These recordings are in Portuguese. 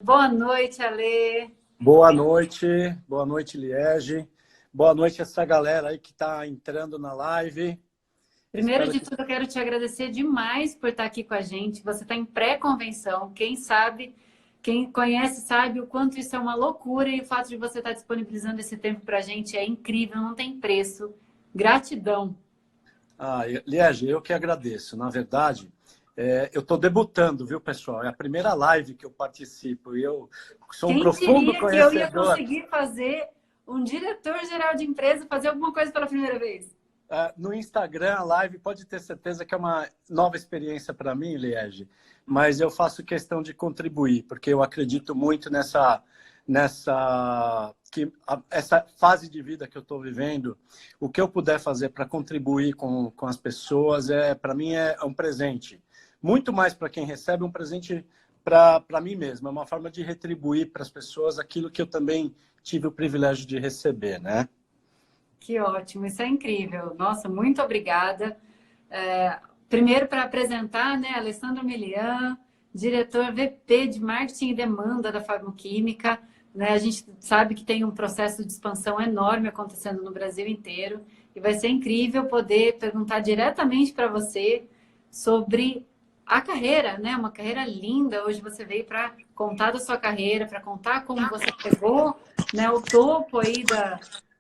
Boa noite, Ale. Boa noite, Liege. Boa noite essa galera aí que está entrando na live. Primeiro Espero de que... tudo, eu quero te agradecer demais por estar aqui com a gente. Você está em pré-convenção. Quem sabe, quem conhece sabe o quanto isso é uma loucura e o fato de você estar disponibilizando esse tempo para a gente é incrível, não tem preço. Gratidão. Liege, eu que agradeço. Na verdade, eu estou debutando, viu, pessoal? É a primeira live que eu participo e eu sou um Quem profundo diria que eu ia conhecedor. conseguir fazer um diretor-geral de empresa fazer alguma coisa pela primeira vez? No Instagram, a live, pode ter certeza que é uma nova experiência para mim, Liege, mas eu faço questão de contribuir, porque eu acredito muito essa fase de vida que eu estou vivendo, o que eu puder fazer para contribuir com as pessoas, para mim é um presente. Muito mais para quem recebe, um presente para mim mesmo. É uma forma de retribuir para as pessoas aquilo que eu também tive o privilégio de receber, né? Que ótimo, isso é incrível. Nossa, muito obrigada. Primeiro, para apresentar, né, Alessandro Milian, diretor VP de Marketing e Demanda da Farmoquímica. Né, a gente sabe que tem um processo de expansão enorme acontecendo no Brasil inteiro e vai ser incrível poder perguntar diretamente para você sobre a carreira, né? Uma carreira linda. Hoje você veio para contar da sua carreira, para contar como você chegou, né, o topo aí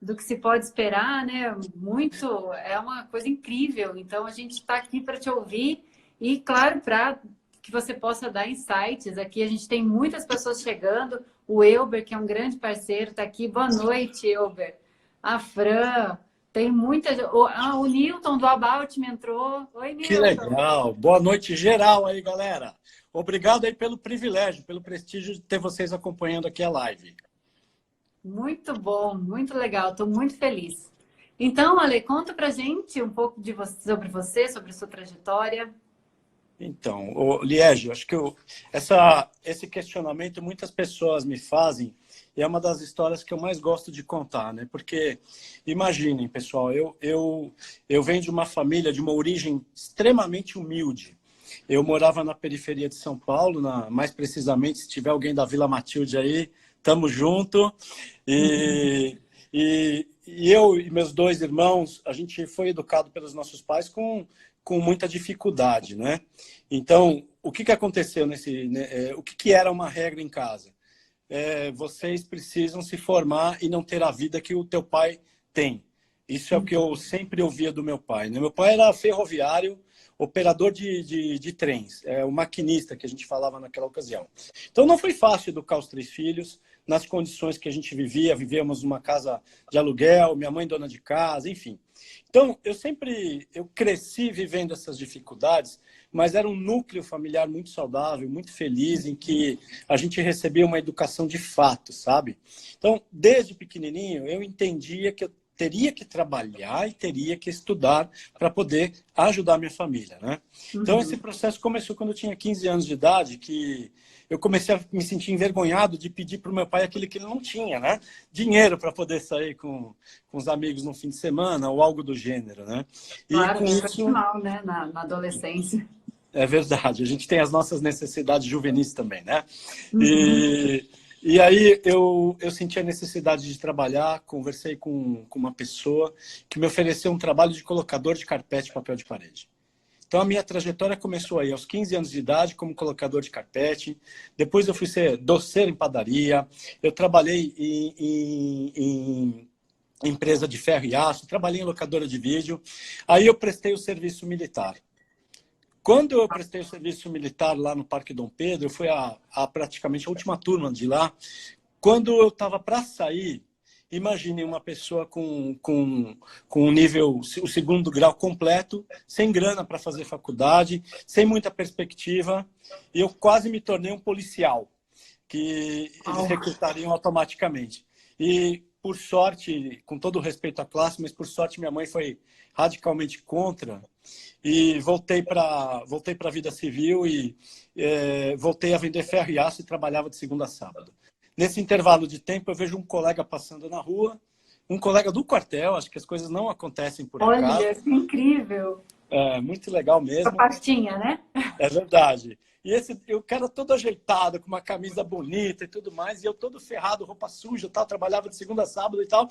do que se pode esperar, né? Muito, é uma coisa incrível. Então, a gente está aqui para te ouvir e, claro, para que você possa dar insights. Aqui a gente tem muitas pessoas chegando. O Elber, que é um grande parceiro, está aqui. Boa noite, Elber. A Fran, tem muita... o Newton do About me entrou. Oi, Que Newton. legal. Boa noite geral aí, galera. Obrigado aí pelo privilégio, pelo prestígio de ter vocês acompanhando aqui a live. Muito bom, muito legal. Estou muito feliz. Então, Ale, conta pra gente um pouco sobre você, sobre a sua trajetória. Então, Liege, acho que esse questionamento muitas pessoas me fazem e é uma das histórias que eu mais gosto de contar, né? Porque, imaginem, pessoal, eu venho de uma família, de uma origem extremamente humilde. Eu morava na periferia de São Paulo, mais precisamente, se tiver alguém da Vila Matilde aí, tamo junto. E eu e meus dois irmãos, a gente foi educado pelos nossos pais com muita dificuldade, né? Então, o que aconteceu o que era uma regra em casa? Vocês precisam se formar e não ter a vida que o teu pai tem. Isso é o que eu sempre ouvia do meu pai, né? Meu pai era ferroviário, operador de trens, o maquinista que a gente falava naquela ocasião. Então, não foi fácil educar os três filhos nas condições que a gente vivia. Vivíamos numa casa de aluguel, minha mãe dona de casa, enfim. Então, eu cresci vivendo essas dificuldades, mas era um núcleo familiar muito saudável, muito feliz, em que a gente recebia uma educação de fato, sabe? Então, desde pequenininho, eu entendia que eu teria que trabalhar e teria que estudar para poder ajudar minha família, né? Então, esse processo começou quando eu tinha 15 anos de idade, que eu comecei a me sentir envergonhado de pedir para o meu pai aquilo que ele não tinha, né? Dinheiro para poder sair com os amigos no fim de semana ou algo do gênero, né? E Claro, com isso é isso... normal, né? Na adolescência. É verdade, a gente tem as nossas necessidades juvenis também, né? Uhum. E aí eu senti a necessidade de trabalhar, conversei com uma pessoa que me ofereceu um trabalho de colocador de carpete e papel de parede. Então a minha trajetória começou aí aos 15 anos de idade como colocador de carpete, depois eu fui ser doceiro em padaria, eu trabalhei em empresa de ferro e aço, trabalhei em locadora de vídeo, aí eu prestei o serviço militar. Quando eu prestei o serviço militar lá no Parque Dom Pedro, eu fui praticamente a última turma de lá. Quando eu estava para sair, imagine uma pessoa com um nível, o segundo grau completo, sem grana para fazer faculdade, sem muita perspectiva, e eu quase me tornei um policial, que eles recrutariam automaticamente. E, por sorte, com todo o respeito à classe, mas por sorte minha mãe foi radicalmente contra, e voltei para a vida civil e voltei a vender ferro e aço e trabalhava de segunda a sábado. Nesse intervalo de tempo, eu vejo um colega passando na rua, um colega do quartel, acho que as coisas não acontecem por acaso. Olha, que incrível. É muito legal A mesmo. pastinha, né? É verdade. E o cara todo ajeitado, com uma camisa bonita e tudo mais, e eu todo ferrado, roupa suja, tal, trabalhava de segunda a sábado e tal.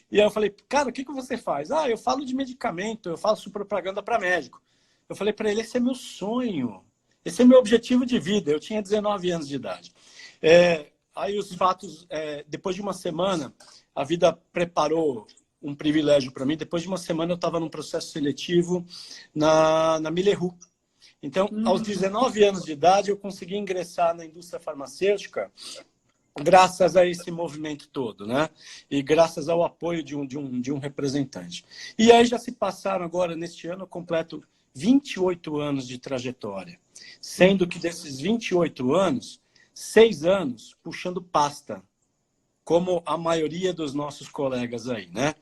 E aí eu falei, cara, o que você faz? Ah, eu falo de medicamento, eu faço propaganda para médico. Eu falei para ele, esse é meu sonho, esse é meu objetivo de vida. Eu tinha 19 anos de idade. Aí os fatos, depois de uma semana, a vida preparou um privilégio para mim. Depois de uma semana eu estava num processo seletivo na Milleru. Então, aos 19 anos de idade, eu consegui ingressar na indústria farmacêutica graças a esse movimento todo, né? E graças ao apoio de um representante. E aí já se passaram agora, neste ano, eu completo 28 anos de trajetória. Sendo que desses 28 anos, 6 anos puxando pasta, como a maioria dos nossos colegas aí, né?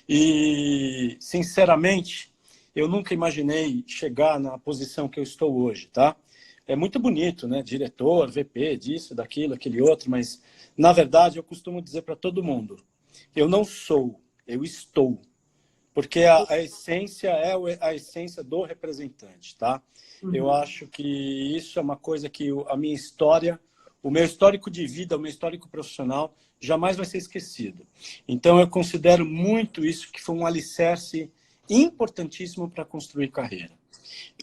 E, sinceramente, eu nunca imaginei chegar na posição que eu estou hoje, tá? É muito bonito, né? Diretor, VP, disso, daquilo, aquele outro, mas, na verdade, eu costumo dizer para todo mundo, eu não sou, eu estou. Porque a essência é a essência do representante, tá? Eu acho que isso é uma coisa que a minha história, o meu histórico de vida, o meu histórico profissional, jamais vai ser esquecido. Então, eu considero muito isso que foi um alicerce importantíssimo para construir carreira.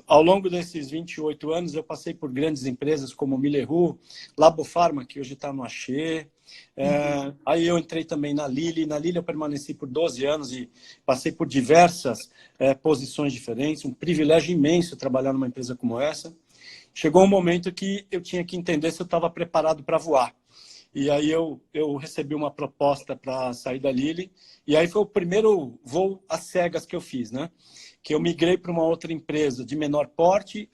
Ao longo desses 28 anos, eu passei por grandes empresas como Milleru, Labofarma, que hoje está no Axê. Aí eu entrei também na Lilly. Na Lilly eu permaneci por 12 anos e passei por diversas posições diferentes. Um privilégio imenso trabalhar numa empresa como essa. Chegou um momento que eu tinha que entender se eu estava preparado para voar. E aí eu recebi uma proposta para sair da Lilly. E aí foi o primeiro voo às cegas que eu fiz, né? Que eu migrei para uma outra empresa de menor porte,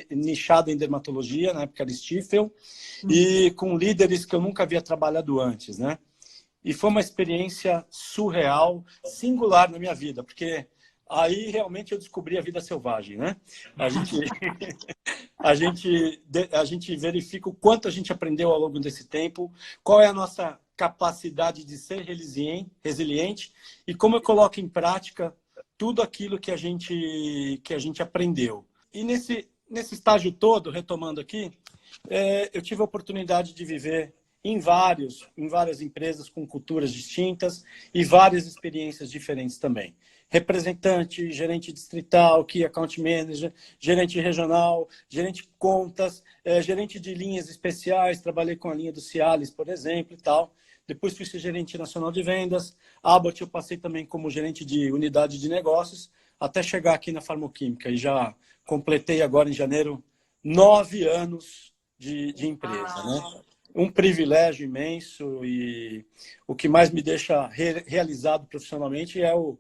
nichada em dermatologia, na época era Stifel, e com líderes que eu nunca havia trabalhado antes, né? E foi uma experiência surreal, singular na minha vida, porque aí realmente eu descobri a vida selvagem, né? A gente verifica o quanto a gente aprendeu ao longo desse tempo, qual é a nossa capacidade de ser resiliente e como eu coloco em prática tudo aquilo que a gente aprendeu. E nesse estágio todo, retomando aqui, eu tive a oportunidade de viver em várias empresas com culturas distintas e várias experiências diferentes também. Representante, gerente distrital, Key Account Manager, gerente regional, gerente de contas, gerente de linhas especiais, trabalhei com a linha do Cialis, por exemplo, e tal. Depois fui ser gerente nacional de vendas. Abbott eu passei também como gerente de unidade de negócios, até chegar aqui na Farmoquímica. E já completei agora em janeiro 9 anos de empresa, né? Um privilégio imenso e o que mais me deixa realizado profissionalmente é o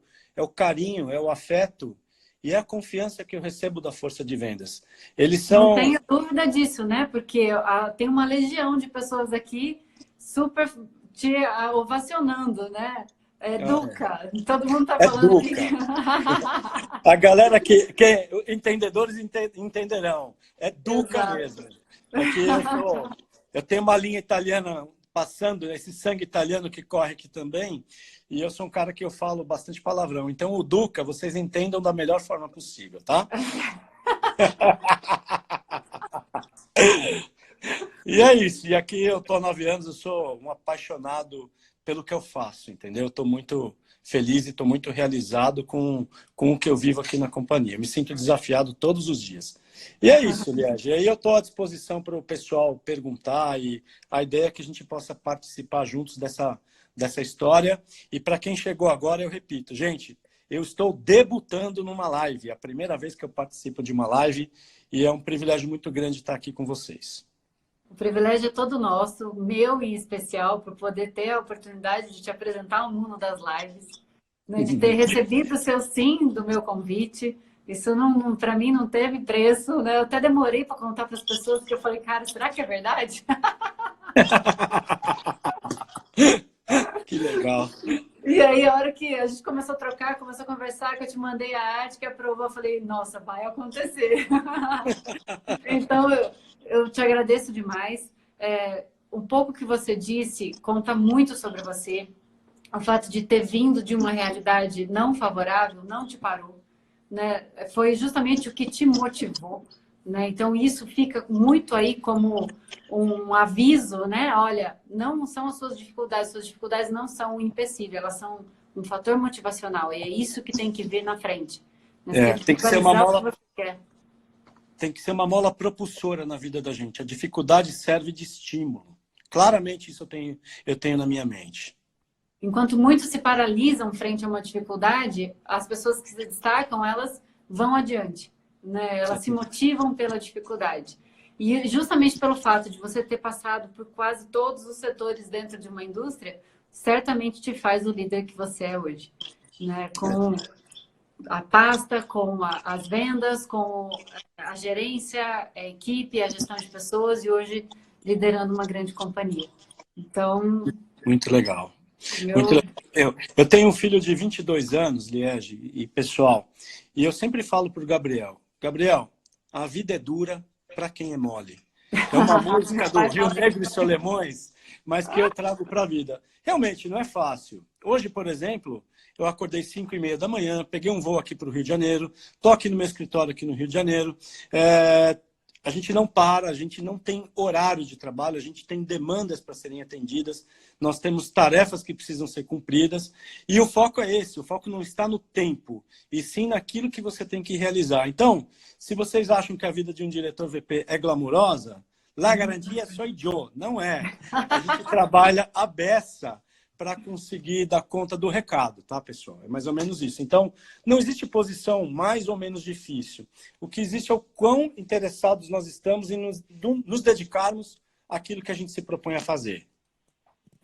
carinho, é o afeto e é a confiança que eu recebo da força de vendas. Eles são... Não tenho dúvida disso, né? Porque tem uma legião de pessoas aqui super te ovacionando, né? Duca, todo mundo está falando Duca. aqui. A galera que entendedores entenderão. É Duca Exato. mesmo. Eu tenho uma linha italiana passando, esse sangue italiano que corre aqui também, e eu sou um cara que eu falo bastante palavrão. Então, o Duca, vocês entendam da melhor forma possível, tá? E é isso. E aqui eu estou há 9 anos, eu sou um apaixonado pelo que eu faço, entendeu? Eu estou muito feliz e estou muito realizado com o que eu vivo aqui na companhia. Me sinto desafiado todos os dias. E é isso, Liege. E aí eu estou à disposição para o pessoal perguntar e a ideia é que a gente possa participar juntos dessa história. E para quem chegou agora, eu repito, gente, eu estou debutando numa live. É a primeira vez que eu participo de uma live e é um privilégio muito grande estar aqui com vocês. O privilégio é todo nosso, meu em especial, por poder ter a oportunidade de te apresentar o mundo das lives, né? De ter recebido o seu sim do meu convite. Isso, para mim, não teve preço, né? Eu até demorei para contar para as pessoas, porque eu falei, cara, será que é verdade? Que legal. E aí, a hora que a gente começou a trocar, começou a conversar, que eu te mandei a arte que aprovou, eu falei, nossa, vai acontecer. Então, eu te agradeço demais. Um pouco que você disse conta muito sobre você. O fato de ter vindo de uma realidade não favorável não te parou, né? Foi justamente o que te motivou, né? Então, isso fica muito aí como um aviso, né? Olha, não são as suas dificuldades não são um empecilho, elas são um fator motivacional, e é isso que tem que vir na frente. Né? Você tem que Tem que ser uma visualizar o que mola, você quer. tem que ser uma mola propulsora na vida da gente. A dificuldade serve de estímulo. Claramente isso eu tenho na minha mente. Enquanto muitos se paralisam frente a uma dificuldade, as pessoas que se destacam, elas vão adiante, né? Elas se motivam pela dificuldade. E justamente pelo fato de você ter passado por quase todos os setores dentro de uma indústria, certamente te faz o líder que você é hoje, né? Com a pasta, com as vendas, com a gerência, a equipe, a gestão de pessoas e hoje liderando uma grande companhia. Então, Muito legal. Muito meu... legal. Eu tenho um filho de 22 anos, Liege, e pessoal, e eu sempre falo para o Gabriel, Gabriel, a vida é dura para quem é mole. É uma música do Rio Negro e Solimões, mas que eu trago para a vida. Realmente, não é fácil. Hoje, por exemplo, eu acordei 5h30 da manhã, peguei um voo aqui para o Rio de Janeiro, estou aqui no meu escritório aqui no Rio de Janeiro. A gente não para, a gente não tem horário de trabalho, a gente tem demandas para serem atendidas, nós temos tarefas que precisam ser cumpridas, e o foco é esse, o foco não está no tempo, e sim naquilo que você tem que realizar. Então, se vocês acham que a vida de um diretor VP é glamurosa, la garantia soy yo, não é. A gente trabalha a beça para conseguir dar conta do recado, tá, pessoal? É mais ou menos isso. Então, não existe posição mais ou menos difícil. O que existe é o quão interessados nós estamos em nos dedicarmos àquilo que a gente se propõe a fazer.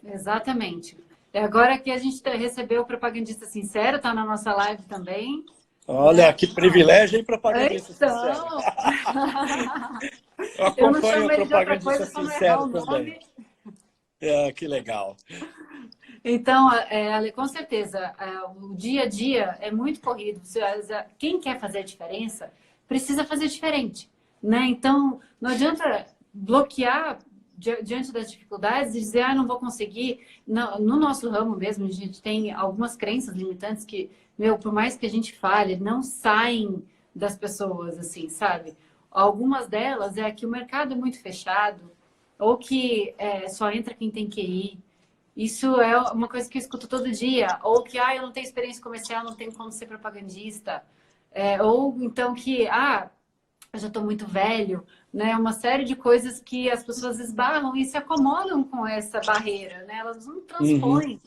Exatamente. Agora que a gente recebeu o Propagandista Sincero, está na nossa live também. Olha, que privilégio, hein, Propagandista Então... Sincero? Eu Eu não acompanho chamo o ele de outra Propagandista coisa só não errar o Sincero também. Que legal. Então, Ale, com certeza, o dia a dia é muito corrido. Quem quer fazer a diferença precisa fazer diferente, né? Então, não adianta bloquear diante das dificuldades e dizer, não vou conseguir. No nosso ramo mesmo, a gente tem algumas crenças limitantes que, por mais que a gente fale, não saem das pessoas, assim, sabe? Algumas delas é que o mercado é muito fechado ou que só entra quem tem que ir. Isso é uma coisa que eu escuto todo dia. Ou que, eu não tenho experiência comercial, não tenho como ser propagandista. Ou então que, eu já estou muito velho, né? Uma série de coisas que as pessoas esbarram e se acomodam com essa barreira, né? Elas não transpõem.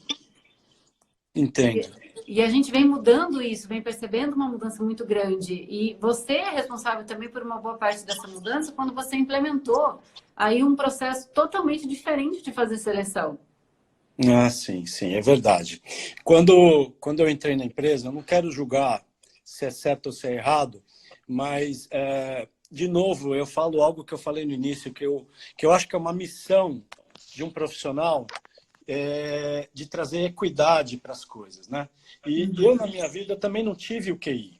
Entendo. E a gente vem mudando isso, vem percebendo uma mudança muito grande. E você é responsável também por uma boa parte dessa mudança quando você implementou aí um processo totalmente diferente de fazer seleção. Sim, sim, é verdade. Quando eu entrei na empresa, eu não quero julgar se é certo ou se é errado, mas, de novo, eu falo algo que eu falei no início, que eu acho que é uma missão de um profissional de trazer equidade para as coisas, né? E eu, na minha vida, também não tive o QI.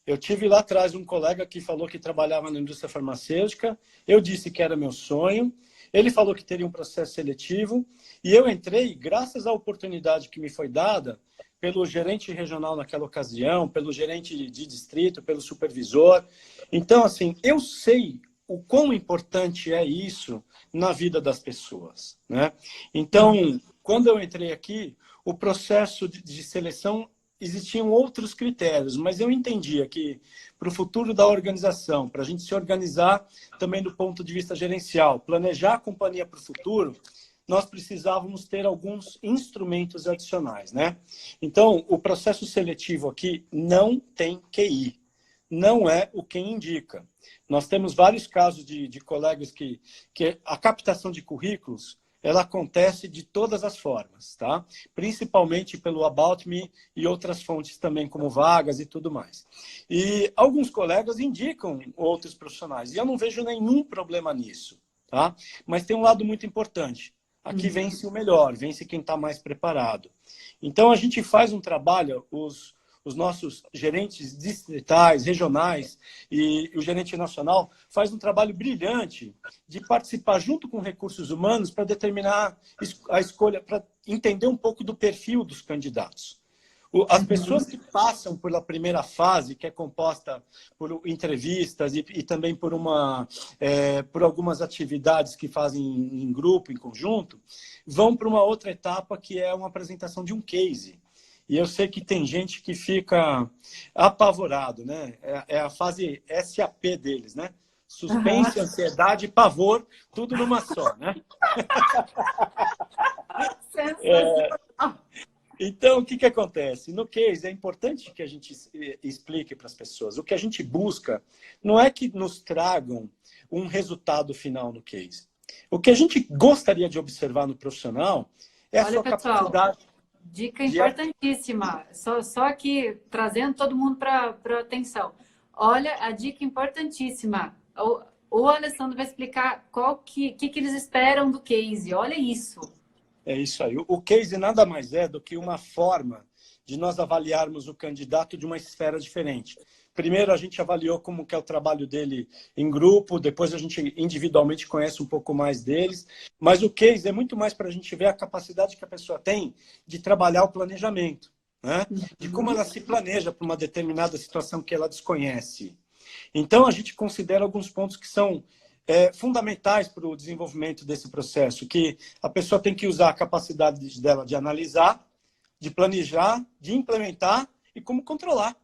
Eu tive lá atrás um colega que falou que trabalhava na indústria farmacêutica, eu disse que era meu sonho, ele falou que teria um processo seletivo, e eu entrei graças à oportunidade que me foi dada pelo gerente regional naquela ocasião, pelo gerente de distrito, pelo supervisor. Então, assim, eu sei o quão importante é isso na vida das pessoas, né? Então, quando eu entrei aqui, o processo de seleção existiam outros critérios, mas eu entendia que para o futuro da organização, para a gente se organizar também do ponto de vista gerencial, planejar a companhia para o futuro, nós precisávamos ter alguns instrumentos adicionais, né? Então, o processo seletivo aqui não tem QI, não é o que indica. Nós temos vários casos de colegas que a captação de currículos ela acontece de todas as formas, tá? Principalmente pelo About Me e outras fontes também, como vagas e tudo mais. E alguns colegas indicam outros profissionais, e eu não vejo nenhum problema nisso, tá? Mas tem um lado muito importante. Aqui vence o melhor, vence quem está mais preparado. Então, a gente faz um trabalho, os nossos gerentes distritais, regionais e o gerente nacional faz um trabalho brilhante de participar junto com recursos humanos para determinar a escolha, para entender um pouco do perfil dos candidatos. As pessoas que passam pela primeira fase, que é composta por entrevistas e também por algumas atividades que fazem em grupo, em conjunto, vão para uma outra etapa que é uma apresentação de um case. E eu sei que tem gente que fica apavorado, né? É a fase SAP deles, né? Suspense, ansiedade, pavor, tudo numa só, né? Sensacional. Então, o que acontece? No case, é importante que a gente explique para as pessoas. O que a gente busca não é que nos tragam um resultado final no case. O que a gente gostaria de observar no profissional é a Olha, sua pessoal, capacidade dica de... importantíssima. Só aqui trazendo todo mundo para atenção. Olha, a dica importantíssima. O Alessandro vai explicar que eles esperam do case. Olha isso. É isso aí. O case nada mais é do que uma forma de nós avaliarmos o candidato de uma esfera diferente. Primeiro, a gente avaliou como que é o trabalho dele em grupo, depois a gente individualmente conhece um pouco mais deles, mas o case é muito mais para a gente ver a capacidade que a pessoa tem de trabalhar o planejamento, né? De como ela se planeja para uma determinada situação que ela desconhece. Então, a gente considera alguns pontos que são fundamentais para o desenvolvimento desse processo, que a pessoa tem que usar a capacidade dela de analisar, de planejar, de implementar e como controlar,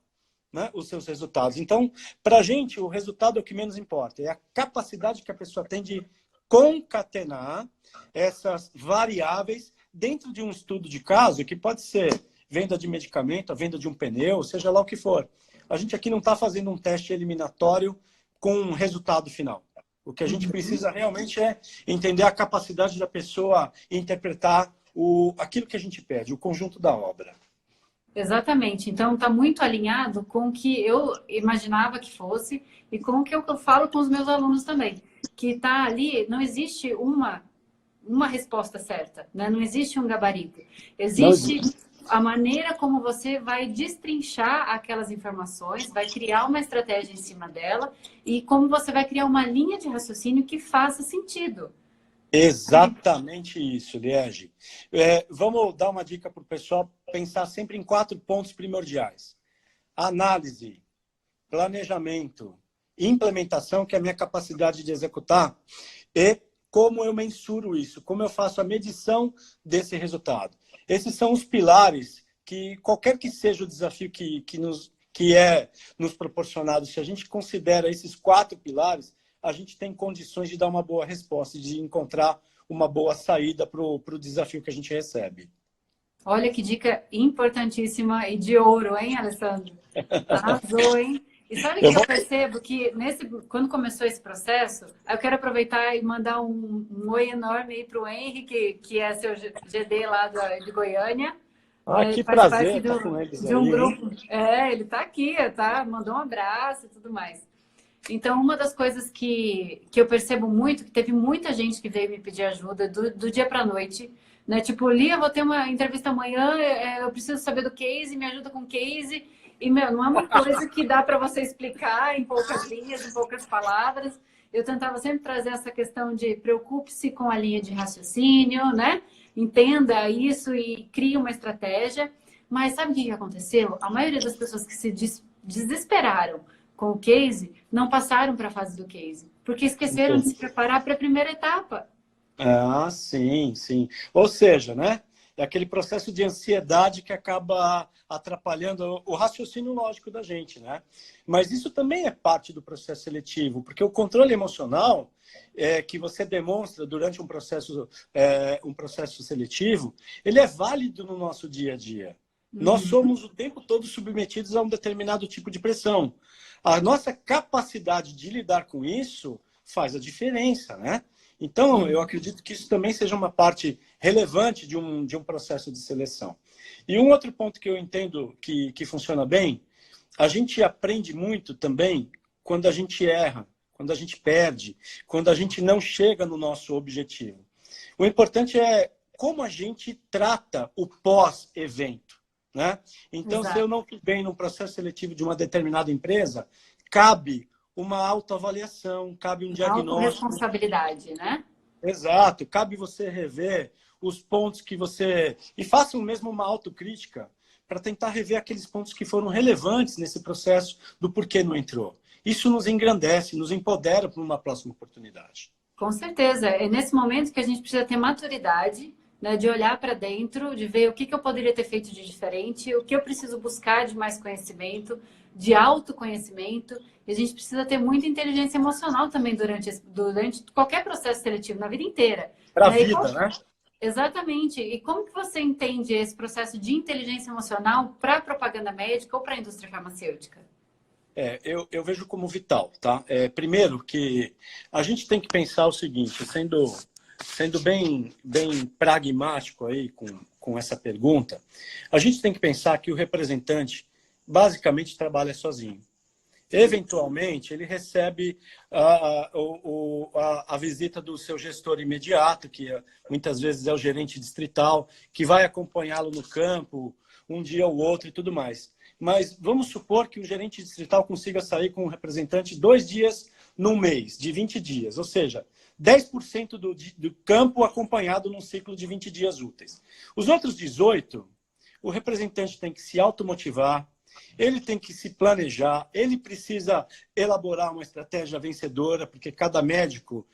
né, os seus resultados. Então, para a gente, o resultado é o que menos importa. É a capacidade que a pessoa tem de concatenar essas variáveis dentro de um estudo de caso, que pode ser venda de medicamento, a venda de um pneu, seja lá o que for. A gente aqui não está fazendo um teste eliminatório com um resultado final. O que a gente precisa realmente é entender a capacidade da pessoa interpretar aquilo que a gente pede, o conjunto da obra. Exatamente. Então, está muito alinhado com o que eu imaginava que fosse e com o que eu falo com os meus alunos também. Que está ali, não existe uma resposta certa, né? Não existe um gabarito. Existe a maneira como você vai destrinchar aquelas informações, vai criar uma estratégia em cima dela e como você vai criar uma linha de raciocínio que faça sentido. Exatamente isso, Liege. Vamos dar uma dica para o pessoal pensar sempre em 4 pontos primordiais. Análise, planejamento, implementação, que é a minha capacidade de executar, e como eu mensuro isso, como eu faço a medição desse resultado. Esses são os pilares que, qualquer que seja o desafio que é nos proporcionado, se a gente considera esses 4 pilares, a gente tem condições de dar uma boa resposta, de encontrar uma boa saída para o desafio que a gente recebe. Olha que dica importantíssima e de ouro, hein, Alessandro? Arrasou, hein? E sabe que eu percebo que quando começou esse processo, eu quero aproveitar e mandar um oi enorme aí para o Henrique, que é seu GD lá de Goiânia. Que faz prazer parte estar com eles de um aí, grupo. Ele está aqui, tá? Mandou um abraço e tudo mais. Então, uma das coisas que eu percebo muito, que teve muita gente que veio me pedir ajuda do dia para a noite, né? Tipo, Lia, eu vou ter uma entrevista amanhã, eu preciso saber do case, me ajuda com o case. E, não é uma coisa que dá para você explicar em poucas linhas, em poucas palavras. Eu tentava sempre trazer essa questão de preocupe-se com a linha de raciocínio, né? Entenda isso e crie uma estratégia. Mas sabe o que aconteceu? A maioria das pessoas que se desesperaram com o case não passaram para a fase do case, porque esqueceram de se preparar para a primeira etapa. Sim, sim. Ou seja, né? É aquele processo de ansiedade que acaba atrapalhando o raciocínio lógico da gente, né? Mas isso também é parte do processo seletivo, porque o controle emocional que você demonstra durante um processo seletivo, ele é válido no nosso dia a dia. Nós somos o tempo todo submetidos a um determinado tipo de pressão. A nossa capacidade de lidar com isso faz a diferença, né? Então, eu acredito que isso também seja uma parte relevante de um processo de seleção. E um outro ponto que eu entendo que funciona bem, a gente aprende muito também quando a gente erra, quando a gente perde, quando a gente não chega no nosso objetivo. O importante é como a gente trata o pós-evento, né? Então, Exato. Se eu não fui bem no processo seletivo de uma determinada empresa, cabe uma autoavaliação, cabe um diagnóstico. Autoresponsabilidade, né? Exato. Cabe você rever os pontos que você... E faça mesmo uma autocrítica para tentar rever aqueles pontos que foram relevantes nesse processo do porquê não entrou. Isso nos engrandece, nos empodera para uma próxima oportunidade. Com certeza. É nesse momento que a gente precisa ter maturidade, né, de olhar para dentro, de ver o que eu poderia ter feito de diferente, o que eu preciso buscar de mais conhecimento, de autoconhecimento. E a gente precisa ter muita inteligência emocional também durante qualquer processo seletivo, na vida inteira. Para a Né? vida, né? Exatamente. E como que você entende esse processo de inteligência emocional para a propaganda médica ou para a indústria farmacêutica? Eu vejo como vital, tá? Primeiro que a gente tem que pensar o seguinte, sendo bem pragmático aí com essa pergunta, a gente tem que pensar que o representante basicamente trabalha sozinho. Eventualmente, ele recebe a visita do seu gestor imediato, que muitas vezes é o gerente distrital, que vai acompanhá-lo no campo um dia ou outro e tudo mais. Mas vamos supor que o gerente distrital consiga sair com um representante 2 dias num mês, de 20 dias. Ou seja, 10% do campo acompanhado num ciclo de 20 dias úteis. Os outros 18, o representante tem que se automotivar, ele tem que se planejar, ele precisa elaborar uma estratégia vencedora, porque cada médico,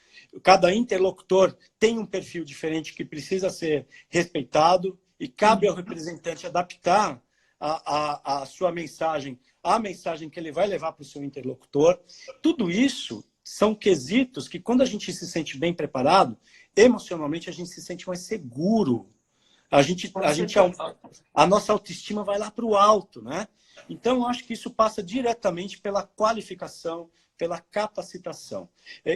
cada interlocutor tem um perfil diferente que precisa ser respeitado e cabe ao representante adaptar a sua mensagem, a mensagem que ele vai levar para o seu interlocutor. Tudo isso são quesitos que, quando a gente se sente bem preparado, emocionalmente a gente se sente mais seguro. A nossa autoestima vai lá para o alto, né? Então, eu acho que isso passa diretamente pela qualificação, pela capacitação.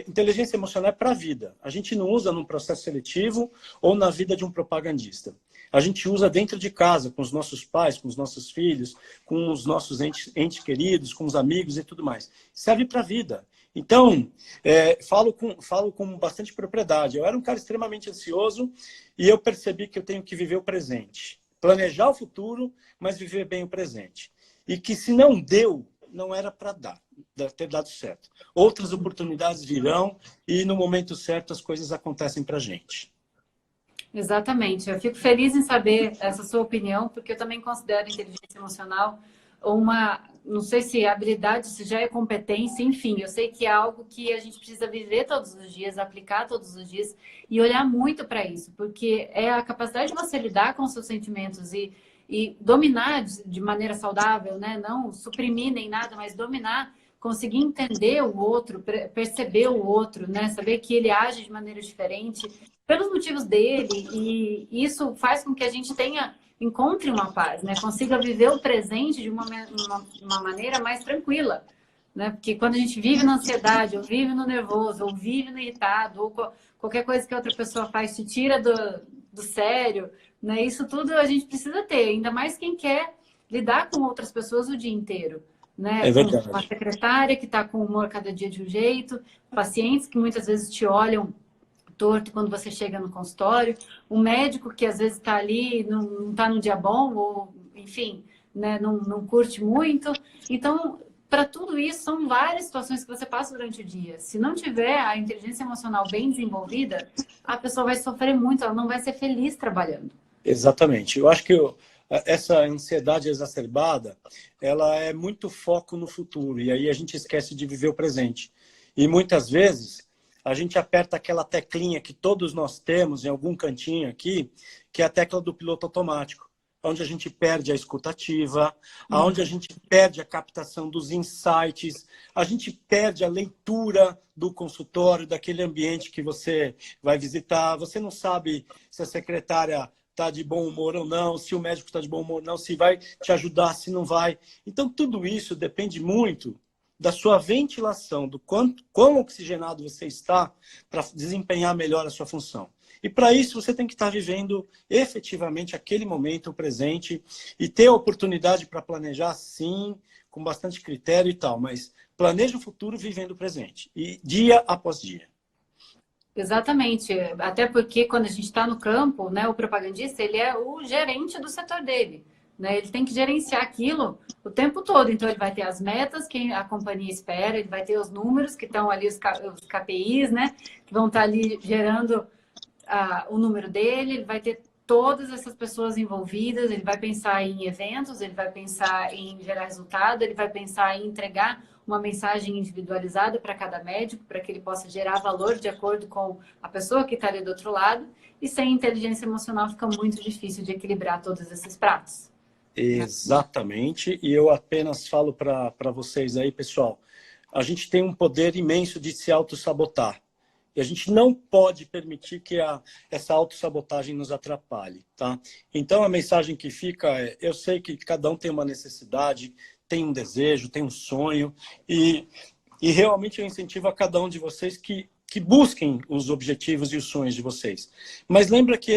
Inteligência emocional é para a vida. A gente não usa num processo seletivo ou na vida de um propagandista. A gente usa dentro de casa, com os nossos pais, com os nossos filhos, com os nossos entes queridos, com os amigos e tudo mais. Serve para a vida. Então, falo com bastante propriedade. Eu era um cara extremamente ansioso e eu percebi que eu tenho que viver o presente. Planejar o futuro, mas viver bem o presente. E que se não deu, não era para ter dado certo. Outras oportunidades virão e no momento certo as coisas acontecem para a gente. Exatamente. Eu fico feliz em saber essa sua opinião, porque eu também considero inteligência emocional não sei se é habilidade, se já é competência, enfim, eu sei que é algo que a gente precisa viver todos os dias, aplicar todos os dias e olhar muito para isso, porque é a capacidade de você lidar com os seus sentimentos e dominar de maneira saudável, né? Não suprimir nem nada, mas dominar, conseguir entender o outro, perceber o outro, né? Saber que ele age de maneira diferente pelos motivos dele, e isso faz com que a gente encontre uma paz, né? Consiga viver o presente de uma maneira mais tranquila, né? Porque quando a gente vive na ansiedade, ou vive no nervoso, ou vive no irritado, ou qualquer coisa que a outra pessoa faz te tira do sério, né? Isso tudo a gente precisa ter, ainda mais quem quer lidar com outras pessoas o dia inteiro. Né? É verdade. Com uma secretária que está com o humor cada dia de um jeito, pacientes que muitas vezes te olham torto quando você chega no consultório, um médico que às vezes está ali, não está num dia bom, ou enfim, né, não curte muito. Então, para tudo isso, são várias situações que você passa durante o dia. Se não tiver a inteligência emocional bem desenvolvida, a pessoa vai sofrer muito, ela não vai ser feliz trabalhando. Exatamente. Eu acho que essa ansiedade exacerbada, ela é muito foco no futuro, e aí a gente esquece de viver o presente. E muitas vezes a gente aperta aquela teclinha que todos nós temos em algum cantinho aqui, que é a tecla do piloto automático, onde a gente perde a escutativa, onde a gente perde a captação dos insights, a gente perde a leitura do consultório, daquele ambiente que você vai visitar. Você não sabe se a secretária está de bom humor ou não, se o médico está de bom humor ou não, se vai te ajudar, se não vai. Então, tudo isso depende muito da sua ventilação, do quão oxigenado você está para desempenhar melhor a sua função. E para isso você tem que estar vivendo efetivamente aquele momento, o presente, e ter a oportunidade para planejar, sim, com bastante critério e tal, mas planeje o futuro vivendo o presente, e dia após dia. Exatamente, até porque quando a gente está no campo, né, o propagandista, ele é o gerente do setor dele. Né? Ele tem que gerenciar aquilo o tempo todo. Então, ele vai ter as metas que a companhia espera, ele vai ter os números que estão ali, os KPIs, né? Que vão estar ali gerando o número dele, ele vai ter todas essas pessoas envolvidas, ele vai pensar em eventos, ele vai pensar em gerar resultado, ele vai pensar em entregar uma mensagem individualizada para cada médico, para que ele possa gerar valor de acordo com a pessoa que está ali do outro lado. E sem inteligência emocional fica muito difícil de equilibrar todos esses pratos. Exatamente. E eu apenas falo para vocês aí, pessoal, a gente tem um poder imenso de se autossabotar. E a gente não pode permitir que essa autossabotagem nos atrapalhe, tá? Então, a mensagem que fica é, eu sei que cada um tem uma necessidade, tem um desejo, tem um sonho, e realmente eu incentivo a cada um de vocês que busquem os objetivos e os sonhos de vocês. Mas lembra que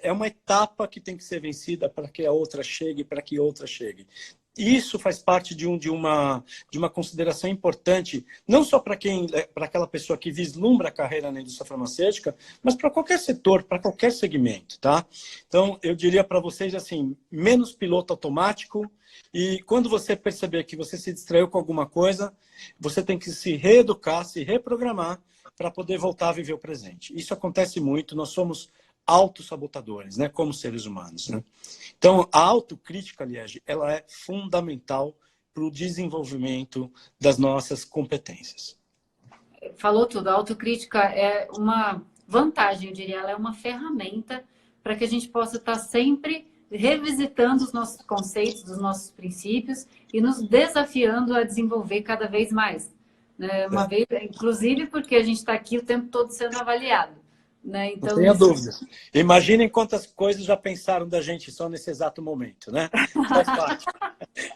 é uma etapa que tem que ser vencida para que a outra chegue, para que outra chegue. Isso faz parte de uma consideração importante, não só para aquela pessoa que vislumbra a carreira na indústria farmacêutica, mas para qualquer setor, para qualquer segmento, tá? Então, eu diria para vocês assim, menos piloto automático, e quando você perceber que você se distraiu com alguma coisa, você tem que se reeducar, se reprogramar para poder voltar a viver o presente. Isso acontece muito, nós somos autossabotadores, né, como seres humanos, né? Então, a autocrítica, Liege, ela é fundamental para o desenvolvimento das nossas competências. Falou tudo. A autocrítica é uma vantagem, eu diria. Ela é uma ferramenta para que a gente possa estar sempre revisitando os nossos conceitos, os nossos princípios e nos desafiando a desenvolver cada vez mais. Né? Uma vez, inclusive porque a gente está aqui o tempo todo sendo avaliado. Né? Então, não tenha dúvida. Imaginem quantas coisas já pensaram da gente só nesse exato momento, né? Faz parte.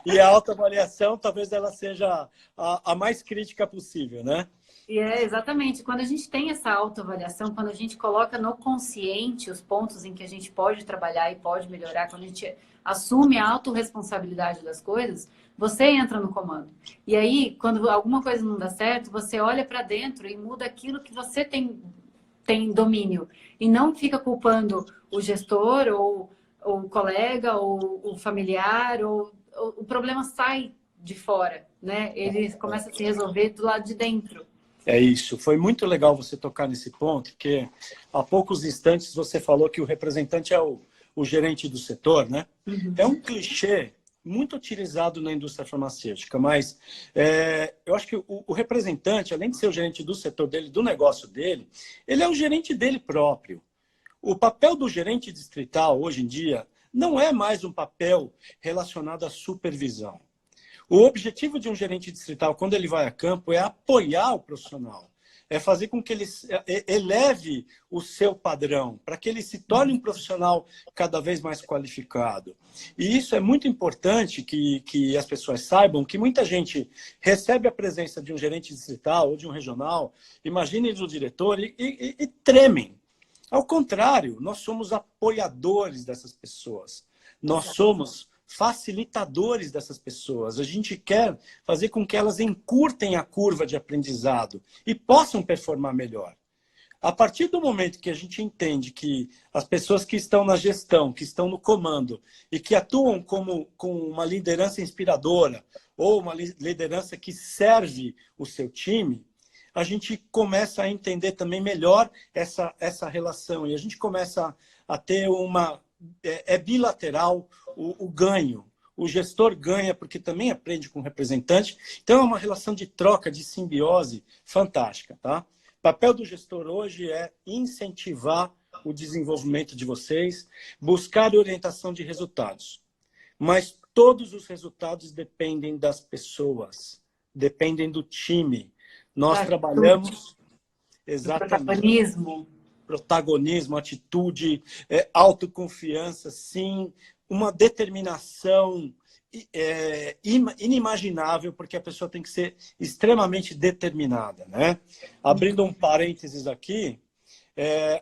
E a autoavaliação, talvez ela seja a mais crítica possível, né? E exatamente. Quando a gente tem essa autoavaliação, quando a gente coloca no consciente os pontos em que a gente pode trabalhar e pode melhorar, quando a gente assume a autorresponsabilidade das coisas, você entra no comando. E aí, quando alguma coisa não dá certo, você olha para dentro e muda aquilo que você tem domínio. E não fica culpando o gestor, ou o colega, ou o familiar, ou o problema sai de fora, né? Ele começa a se resolver do lado de dentro. É isso. Foi muito legal você tocar nesse ponto, porque há poucos instantes você falou que o representante é o gerente do setor, né? Uhum. É um clichê muito utilizado na indústria farmacêutica, mas eu acho que o representante, além de ser o gerente do setor dele, do negócio dele, ele é o gerente dele próprio. O papel do gerente distrital, hoje em dia, não é mais um papel relacionado à supervisão. O objetivo de um gerente distrital, quando ele vai a campo, é apoiar o profissional. É fazer com que ele eleve o seu padrão, para que ele se torne um profissional cada vez mais qualificado. E isso é muito importante que as pessoas saibam, que muita gente recebe a presença de um gerente distrital ou de um regional, imaginem o diretor, e tremem. Ao contrário, nós somos apoiadores dessas pessoas. Nós somos facilitadores dessas pessoas. A gente quer fazer com que elas encurtem a curva de aprendizado e possam performar melhor. A partir do momento que a gente entende que as pessoas que estão na gestão, que estão no comando e que atuam com uma liderança inspiradora ou uma liderança que serve o seu time, a gente começa a entender também melhor essa relação e a gente começa a ter uma... É bilateral o ganho. O gestor ganha porque também aprende com o representante. Então, é uma relação de troca, de simbiose fantástica. Tá? O papel do gestor hoje é incentivar o desenvolvimento de vocês, buscar orientação de resultados. Mas todos os resultados dependem das pessoas, dependem do time. Nós trabalhamos exatamente... Protagonismo, atitude, autoconfiança, sim, uma determinação inimaginável, porque a pessoa tem que ser extremamente determinada, né? Abrindo um parênteses aqui,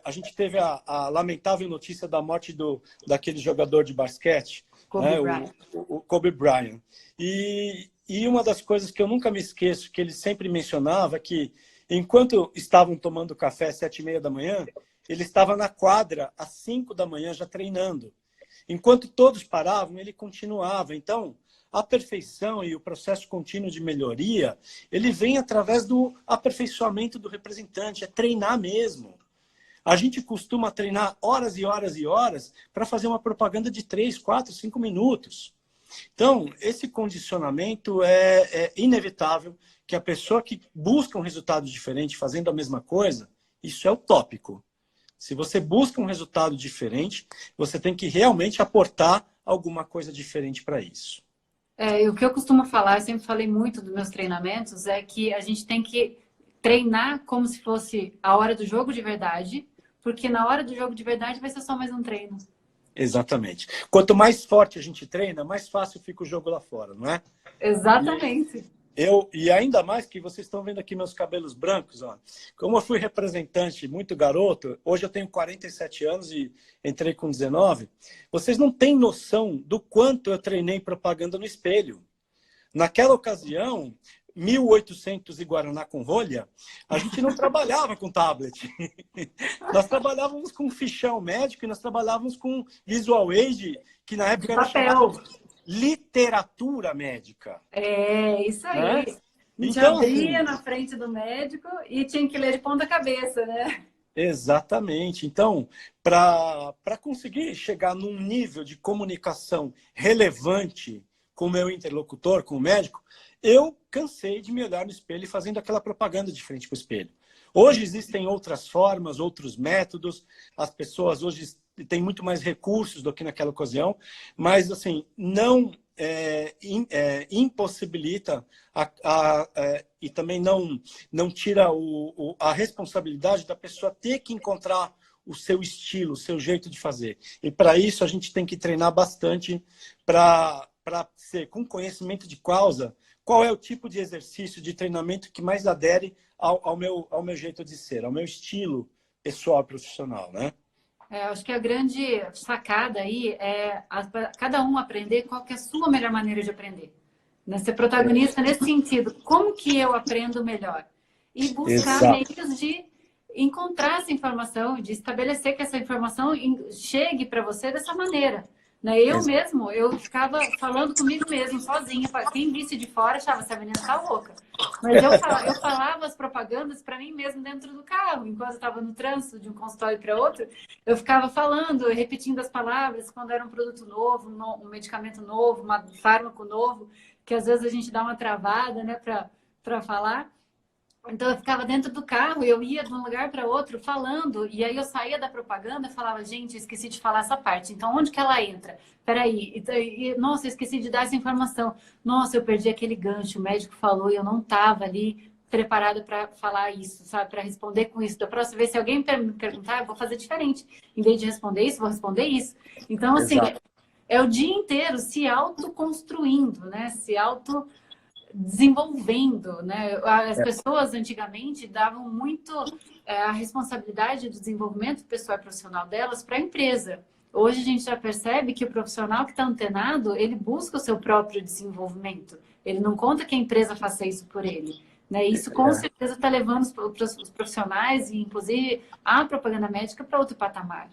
a gente teve a lamentável notícia da morte daquele jogador de basquete, o Kobe Bryant. E uma das coisas que eu nunca me esqueço, que ele sempre mencionava, é que enquanto estavam tomando café às 7h30 da manhã, ele estava na quadra às 5 da manhã já treinando. Enquanto todos paravam, ele continuava. Então, a perfeição e o processo contínuo de melhoria, ele vem através do aperfeiçoamento do representante, é treinar mesmo. A gente costuma treinar horas e horas e horas para fazer uma propaganda de 3, 4, 5 minutos. Então, esse condicionamento é inevitável, que a pessoa que busca um resultado diferente fazendo a mesma coisa, isso é utópico. Se você busca um resultado diferente, você tem que realmente aportar alguma coisa diferente para isso. E o que eu costumo falar, eu sempre falei muito dos meus treinamentos, é que a gente tem que treinar como se fosse a hora do jogo de verdade, porque na hora do jogo de verdade vai ser só mais um treino. Exatamente. Quanto mais forte a gente treina, mais fácil fica o jogo lá fora, não é? Exatamente. E ainda mais que vocês estão vendo aqui meus cabelos brancos, ó. Como eu fui representante muito garoto, hoje eu tenho 47 anos e entrei com 19, vocês não têm noção do quanto eu treinei propaganda no espelho. Naquela ocasião, 1800 e Guaraná com rolha, a gente não trabalhava com tablet. Nós trabalhávamos com fichão médico e nós trabalhávamos com visual aid, que na época era chamado literatura médica. É, isso aí. Né? A gente Então, abria assim, na frente do médico e tinha que ler de ponta cabeça, né? exatamente. Então, para conseguir chegar num nível de comunicação relevante com o meu interlocutor, com o médico, eu cansei de me olhar no espelho e fazendo aquela propaganda de frente para o espelho. Hoje existem outras formas, outros métodos, as pessoas hoje têm muito mais recursos do que naquela ocasião, mas assim, não impossibilita e também não tira a responsabilidade da pessoa ter que encontrar o seu estilo, o seu jeito de fazer. E para isso a gente tem que treinar bastante para ser com conhecimento de causa, qual é o tipo de exercício, de treinamento que mais adere ao meu jeito de ser, ao meu estilo pessoal e profissional, né? Acho que a grande sacada aí é cada um aprender qual que é a sua melhor maneira de aprender. Né? Ser protagonista nesse sentido. Como que eu aprendo melhor? E buscar meios de encontrar essa informação, de estabelecer que essa informação chegue para você dessa maneira. Né? Eu ficava falando comigo mesmo, sozinha. Quem visse de fora achava, essa menina tá louca. Mas eu falava as propagandas para mim mesmo dentro do carro. Enquanto eu estava no trânsito de um consultório para outro, eu ficava falando, repetindo as palavras quando era um produto novo, um medicamento novo, um fármaco novo, que às vezes a gente dá uma travada, né, para falar. Então eu ficava dentro do carro, eu ia de um lugar para outro falando, e aí eu saía da propaganda e falava, gente, esqueci de falar essa parte. Então onde que ela entra? Peraí, nossa, eu esqueci de dar essa informação. Nossa, eu perdi aquele gancho, o médico falou e eu não estava ali preparada para falar isso, sabe? Para responder com isso. Da próxima vez, se alguém me perguntar, eu vou fazer diferente. Em vez de responder isso, vou responder isso. Então, assim, é o dia inteiro se autoconstruindo, né? Se desenvolvendo, né? As pessoas antigamente davam muito a responsabilidade do desenvolvimento pessoal e profissional delas para a empresa. Hoje a gente já percebe que o profissional que está antenado, ele busca o seu próprio desenvolvimento. Ele não conta que a empresa faça isso por ele. Né? Isso com certeza está levando os profissionais e inclusive a propaganda médica para outro patamar.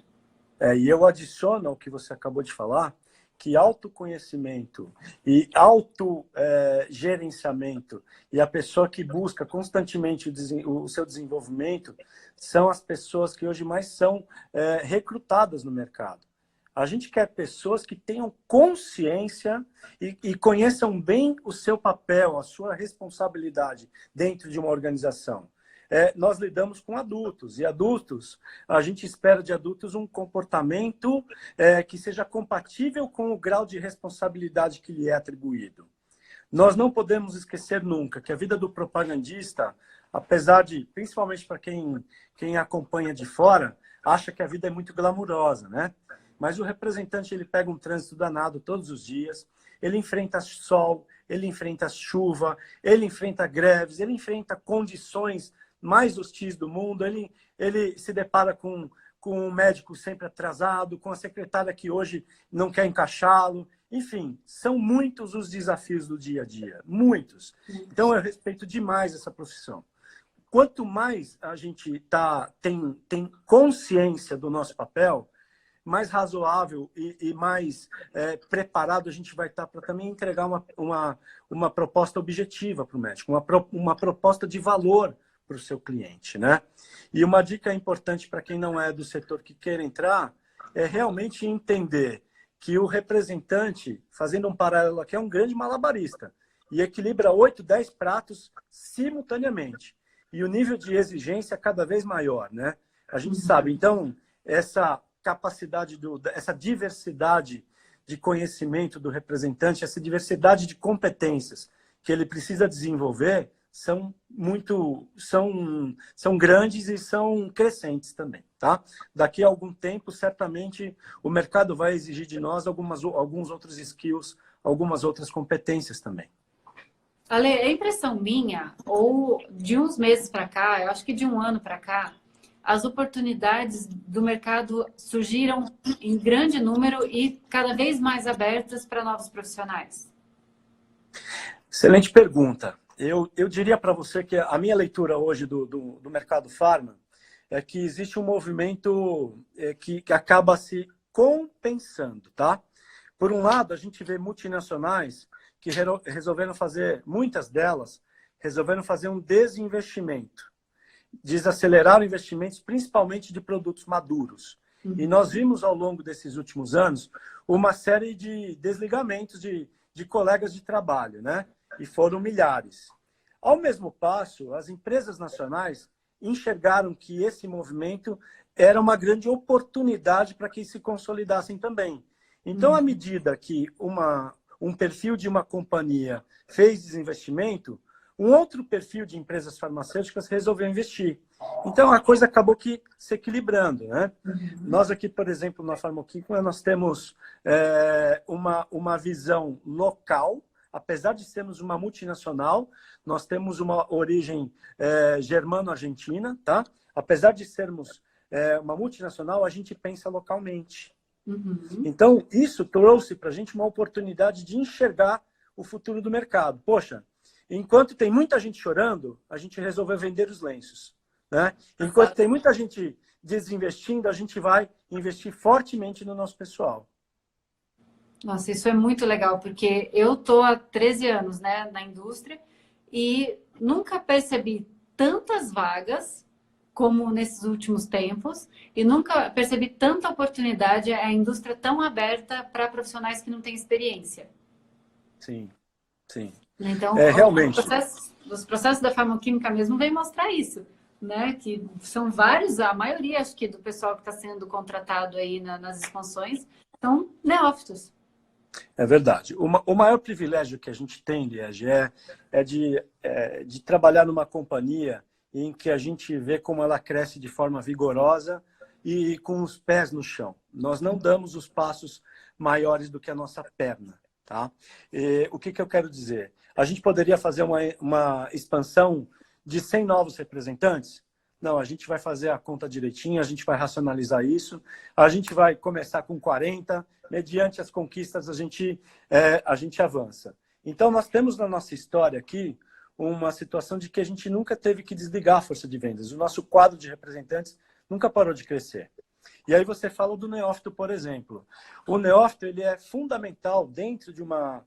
E eu adiciono ao que você acabou de falar, que autoconhecimento e autogerenciamento e a pessoa que busca constantemente o seu desenvolvimento são as pessoas que hoje mais são recrutadas no mercado. A gente quer pessoas que tenham consciência e conheçam bem o seu papel, a sua responsabilidade dentro de uma organização. Nós lidamos com adultos, e adultos, a gente espera de adultos um comportamento que seja compatível com o grau de responsabilidade que lhe é atribuído. Nós não podemos esquecer nunca que a vida do propagandista, apesar de, principalmente para quem acompanha de fora, acha que a vida é muito glamurosa, né? Mas o representante, ele pega um trânsito danado todos os dias, ele enfrenta sol, ele enfrenta chuva, ele enfrenta greves, ele enfrenta condições mais hostis do mundo, ele se depara com um médico sempre atrasado, com a secretária que hoje não quer encaixá-lo. Enfim, são muitos os desafios do dia a dia, muitos. Então, eu respeito demais essa profissão. Quanto mais a gente tem consciência do nosso papel, mais razoável e mais preparado a gente vai estar para também entregar uma proposta objetiva para o médico, uma proposta de valor para o seu cliente, né? E uma dica importante para quem não é do setor que queira entrar é realmente entender que o representante, fazendo um paralelo aqui, é um grande malabarista e equilibra 8, 10 pratos simultaneamente. E o nível de exigência é cada vez maior, né? A gente sabe. Então, essa capacidade, essa diversidade de conhecimento do representante, essa diversidade de competências que ele precisa desenvolver são grandes e são crescentes também, tá? Daqui a algum tempo, certamente, o mercado vai exigir de nós alguns outros skills, algumas outras competências também. Ale, é impressão minha, ou de uns meses para cá, eu acho que de um ano para cá, as oportunidades do mercado surgiram em grande número e cada vez mais abertas para novos profissionais? Excelente pergunta. Eu diria para você que a minha leitura hoje do mercado farma é que existe um movimento que acaba se compensando, tá? Por um lado, a gente vê multinacionais que resolveram fazer, muitas delas, resolveram fazer um desinvestimento, desaceleraram investimentos, principalmente de produtos maduros. E nós vimos ao longo desses últimos anos uma série de desligamentos de colegas de trabalho, né? E foram milhares. Ao mesmo passo, as empresas nacionais enxergaram que esse movimento era uma grande oportunidade para que se consolidassem também. Então, à medida que um perfil de uma companhia fez desinvestimento, um outro perfil de empresas farmacêuticas resolveu investir. Então, a coisa acabou que se equilibrando, né? Nós aqui, por exemplo, na Farmoquímica, nós temos uma visão local. Apesar de sermos uma multinacional, nós temos uma origem germano-argentina, tá? Apesar de sermos uma multinacional, a gente pensa localmente. Então, isso trouxe para a gente uma oportunidade de enxergar o futuro do mercado. Poxa, enquanto tem muita gente chorando, a gente resolveu vender os lenços, né? Enquanto tem muita gente desinvestindo, a gente vai investir fortemente no nosso pessoal. Nossa, isso é muito legal, porque eu estou há 13 anos, né, na indústria e nunca percebi tantas vagas como nesses últimos tempos e nunca percebi tanta oportunidade, a indústria tão aberta para profissionais que não têm experiência. Sim, sim. Então, realmente. Os processos da farmoquímica mesmo vem mostrar isso, né? Que são vários, a maioria, acho que, do pessoal que está sendo contratado aí nas expansões são neófitos. É verdade. O maior privilégio que a gente tem, Liege, é de trabalhar numa companhia em que a gente vê como ela cresce de forma vigorosa e com os pés no chão. Nós não damos os passos maiores do que a nossa perna, tá? O que eu quero dizer? A gente poderia fazer uma expansão de 100 novos representantes? Não, a gente vai fazer a conta direitinho, a gente vai racionalizar isso, a gente vai começar com 40, mediante as conquistas a gente avança. Então, nós temos na nossa história aqui uma situação de que a gente nunca teve que desligar a força de vendas. O nosso quadro de representantes nunca parou de crescer. E aí você fala do neófito, por exemplo. O neófito ele é fundamental dentro de uma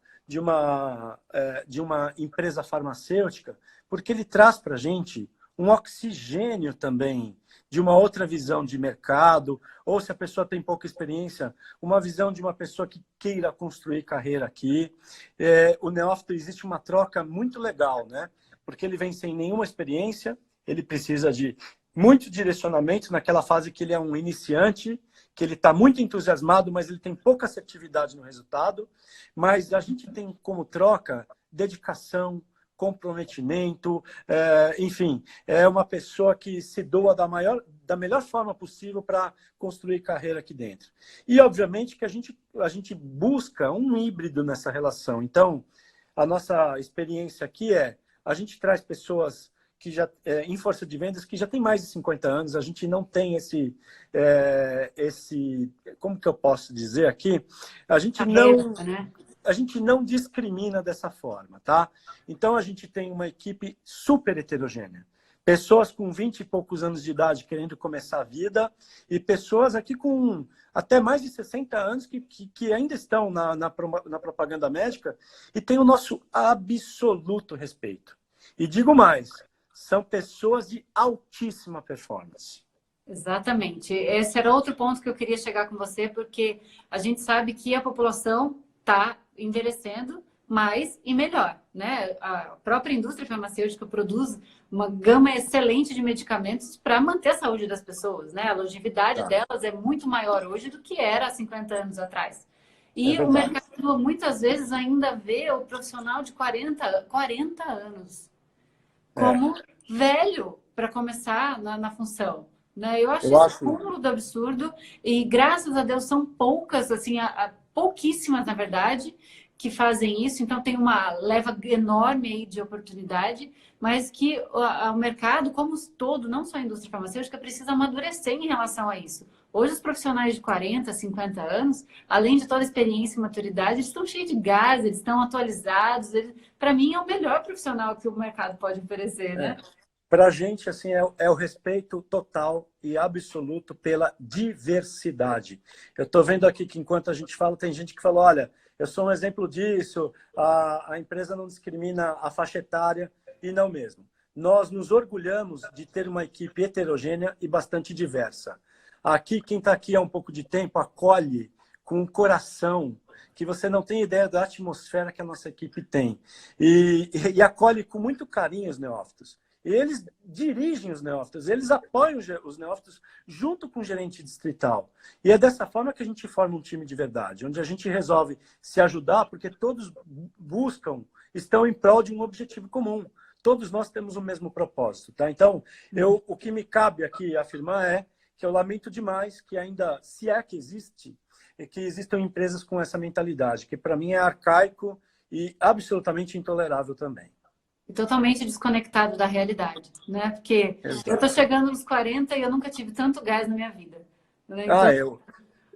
empresa farmacêutica, porque ele traz para a gente um oxigênio também de uma outra visão de mercado, ou se a pessoa tem pouca experiência, uma visão de uma pessoa que queira construir carreira aqui. O neófito existe uma troca muito legal, né? Porque ele vem sem nenhuma experiência, ele precisa de muito direcionamento naquela fase que ele é um iniciante, que ele está muito entusiasmado, mas ele tem pouca assertividade no resultado. Mas a gente tem como troca dedicação, comprometimento, enfim, é uma pessoa que se doa da melhor forma possível para construir carreira aqui dentro. E, obviamente, que a gente busca um híbrido nessa relação. Então, a nossa experiência aqui a gente traz pessoas que já, em força de vendas, que já tem mais de 50 anos, a gente não tem como que eu posso dizer aqui? A gente não discrimina dessa forma, tá? Então, a gente tem uma equipe super heterogênea. Pessoas com 20 e poucos anos de idade querendo começar a vida e pessoas aqui com até mais de 60 anos que ainda estão na propaganda médica e têm o nosso absoluto respeito. E digo mais, são pessoas de altíssima performance. Exatamente. Esse era outro ponto que eu queria chegar com você, porque a gente sabe que a população está envelhecendo mais e melhor, né? A própria indústria farmacêutica produz uma gama excelente de medicamentos para manter a saúde das pessoas, né? A longevidade delas é muito maior hoje do que era há 50 anos atrás. E o mercado muitas vezes ainda vê o profissional de 40 anos como velho para começar na função. Né? Eu acho isso cúmulo do absurdo e graças a Deus são poucas, assim, pouquíssimas na verdade, que fazem isso. Então tem uma leva enorme aí de oportunidade, mas que o mercado como um todo, não só a indústria farmacêutica, precisa amadurecer em relação a isso. Hoje os profissionais de 40, 50 anos, além de toda a experiência e maturidade, eles estão cheios de gás, eles estão atualizados. Para mim é o melhor profissional que o mercado pode oferecer, né? Para a gente, assim, é o respeito total e absoluto pela diversidade. Eu estou vendo aqui que, enquanto a gente fala, tem gente que fala, olha, eu sou um exemplo disso, a empresa não discrimina a faixa etária, e não mesmo. Nós nos orgulhamos de ter uma equipe heterogênea e bastante diversa. Aqui, quem está aqui há um pouco de tempo, acolhe com um coração, que você não tem ideia da atmosfera que a nossa equipe tem. E acolhe com muito carinho os neófitos. Eles dirigem os neófitos, eles apoiam os neófitos junto com o gerente distrital. E é dessa forma que a gente forma um time de verdade, onde a gente resolve se ajudar, porque todos estão em prol de um objetivo comum. Todos nós temos o mesmo propósito. Tá? Então, o que me cabe aqui afirmar é que eu lamento demais que ainda, se é que existe, que existam empresas com essa mentalidade, que para mim é arcaico e absolutamente intolerável também. Totalmente desconectado da realidade, né? Porque eu tô chegando nos 40 e eu nunca tive tanto gás na minha vida. Né? Então...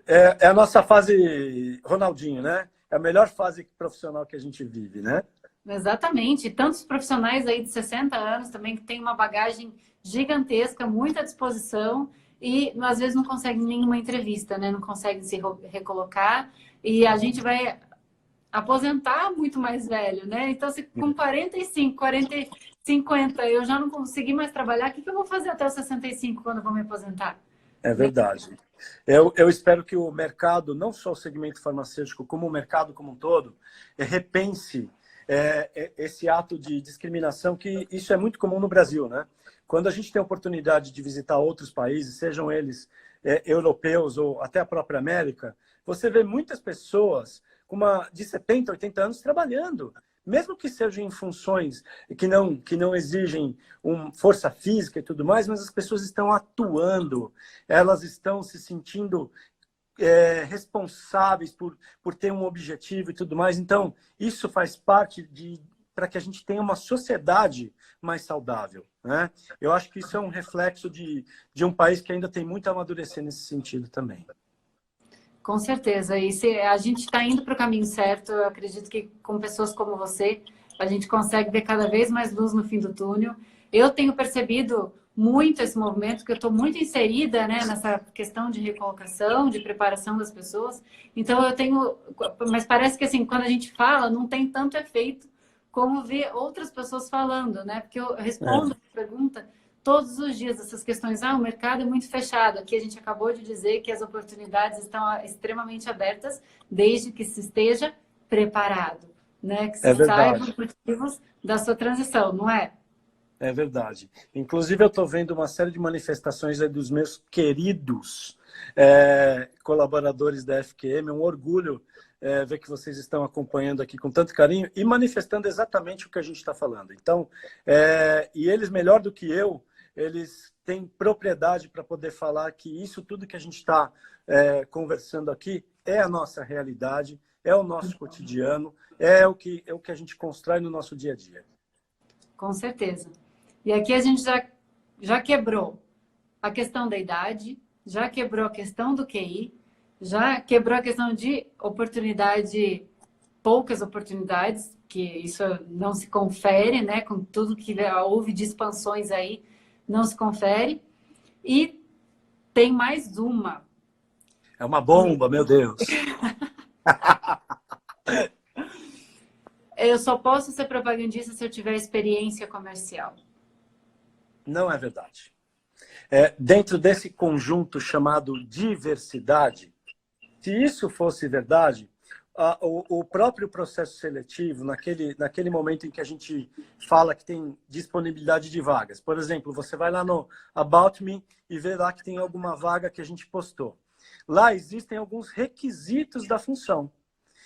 É a nossa fase Ronaldinho, né? É a melhor fase profissional que a gente vive, né? Exatamente. Tantos profissionais aí de 60 anos também que têm uma bagagem gigantesca, muita disposição e às vezes não conseguem nenhuma entrevista, né? Não conseguem se recolocar e a gente vai aposentar muito mais velho, né? Então, se com 45, 40, 50 eu já não consegui mais trabalhar, o que eu vou fazer até os 65 quando eu vou me aposentar? É verdade. Eu espero que o mercado, não só o segmento farmacêutico, como o mercado como um todo, repense esse ato de discriminação, que isso é muito comum no Brasil, né? Quando a gente tem a oportunidade de visitar outros países, sejam eles europeus ou até a própria América, você vê muitas pessoas de 70, 80 anos trabalhando, mesmo que sejam em funções que não exigem força física e tudo mais, mas as pessoas estão atuando, elas estão se sentindo responsáveis por ter um objetivo e tudo mais. Então, isso faz parte para que a gente tenha uma sociedade mais saudável, né? Eu acho que isso é um reflexo de um país que ainda tem muito a amadurecer nesse sentido também. Com certeza. E se a gente está indo para o caminho certo, eu acredito que com pessoas como você, a gente consegue ver cada vez mais luz no fim do túnel. Eu tenho percebido muito esse movimento, porque eu estou muito inserida, né, nessa questão de recolocação, de preparação das pessoas. Então, eu tenho... Mas parece que, assim, quando a gente fala, não tem tanto efeito como ver outras pessoas falando, né? Porque eu respondo a pergunta todos os dias, essas questões. O mercado é muito fechado. Aqui a gente acabou de dizer que as oportunidades estão extremamente abertas, desde que se esteja preparado, né? Que se saiba os motivos da sua transição, não é? É verdade. Inclusive, eu estou vendo uma série de manifestações aí dos meus queridos colaboradores da FQM. É um orgulho ver que vocês estão acompanhando aqui com tanto carinho e manifestando exatamente o que a gente está falando. Então, e eles, melhor do que eu, eles têm propriedade para poder falar que isso tudo que a gente está conversando aqui é a nossa realidade, é o nosso cotidiano, é o que a gente constrói no nosso dia a dia. Com certeza. E aqui a gente já quebrou a questão da idade, já quebrou a questão do QI, já quebrou a questão de oportunidade, poucas oportunidades, que isso não se confere, né? Com tudo que houve de expansões aí, não se confere. E tem mais uma. É uma bomba, meu Deus. Eu só posso ser propagandista se eu tiver experiência comercial. Não é verdade. Dentro desse conjunto chamado diversidade, se isso fosse verdade, o próprio processo seletivo, naquele momento em que a gente fala que tem disponibilidade de vagas, por exemplo, você vai lá no About Me e vê lá que tem alguma vaga que a gente postou. Lá existem alguns requisitos da função.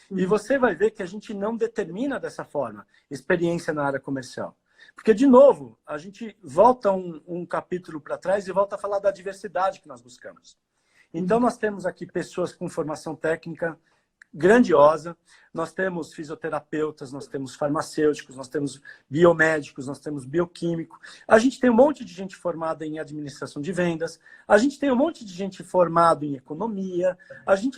E você vai ver que a gente não determina dessa forma experiência na área comercial. Porque, de novo, a gente volta um capítulo para trás e volta a falar da diversidade que nós buscamos. Então, nós temos aqui pessoas com formação técnica grandiosa, nós temos fisioterapeutas, nós temos farmacêuticos, nós temos biomédicos, nós temos bioquímicos, a gente tem um monte de gente formada em administração de vendas, a gente tem um monte de gente formada em economia,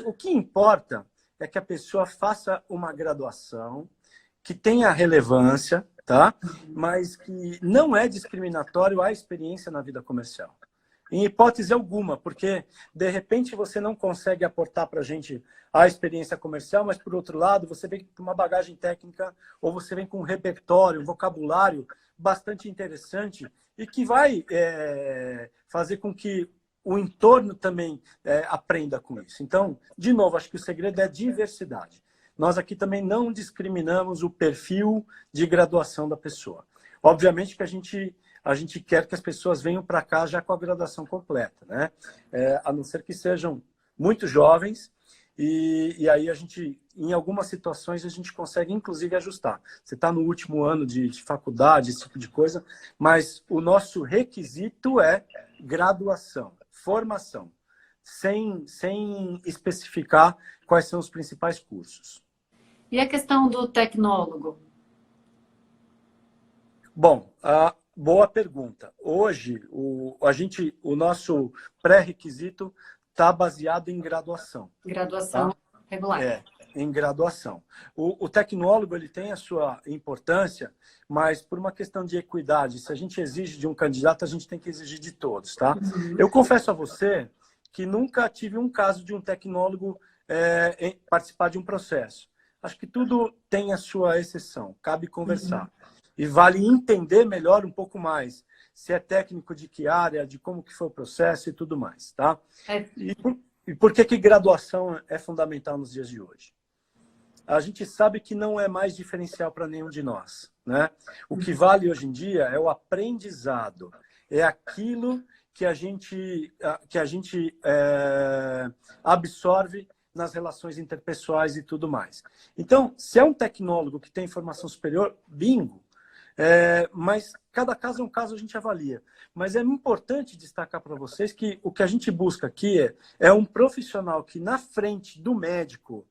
o que importa é que a pessoa faça uma graduação que tenha relevância, tá? Mas que não é discriminatório a experiência na vida comercial. Em hipótese alguma, porque, de repente, você não consegue aportar para a gente a experiência comercial, mas, por outro lado, você vem com uma bagagem técnica ou você vem com um repertório, um vocabulário bastante interessante e que vai fazer com que o entorno também aprenda com isso. Então, de novo, acho que o segredo é diversidade. Nós aqui também não discriminamos o perfil de graduação da pessoa. Obviamente que a gente quer que as pessoas venham para cá já com a graduação completa, né? A não ser que sejam muito jovens e aí a gente, em algumas situações, a gente consegue inclusive ajustar. Você está no último ano de faculdade, esse tipo de coisa, mas o nosso requisito é graduação, formação, sem especificar quais são os principais cursos. E a questão do tecnólogo? Bom, boa pergunta. Hoje, o nosso pré-requisito está baseado em graduação. Graduação regular. Em graduação. O tecnólogo ele tem a sua importância, mas por uma questão de equidade, se a gente exige de um candidato, a gente tem que exigir de todos, tá? Eu confesso a você que nunca tive um caso de um tecnólogo participar de um processo. Acho que tudo tem a sua exceção, cabe conversar. E vale entender melhor um pouco mais se é técnico de que área, de como que foi o processo e tudo mais, tá? E por que graduação é fundamental nos dias de hoje? A gente sabe que não é mais diferencial para nenhum de nós, né? O que vale hoje em dia é o aprendizado, é aquilo que a gente absorve nas relações interpessoais e tudo mais. Então, se é um tecnólogo que tem formação superior, bingo. Mas cada caso é um caso, a gente avalia. Mas é importante destacar para vocês que o que a gente busca aqui é um profissional que, na frente do médico,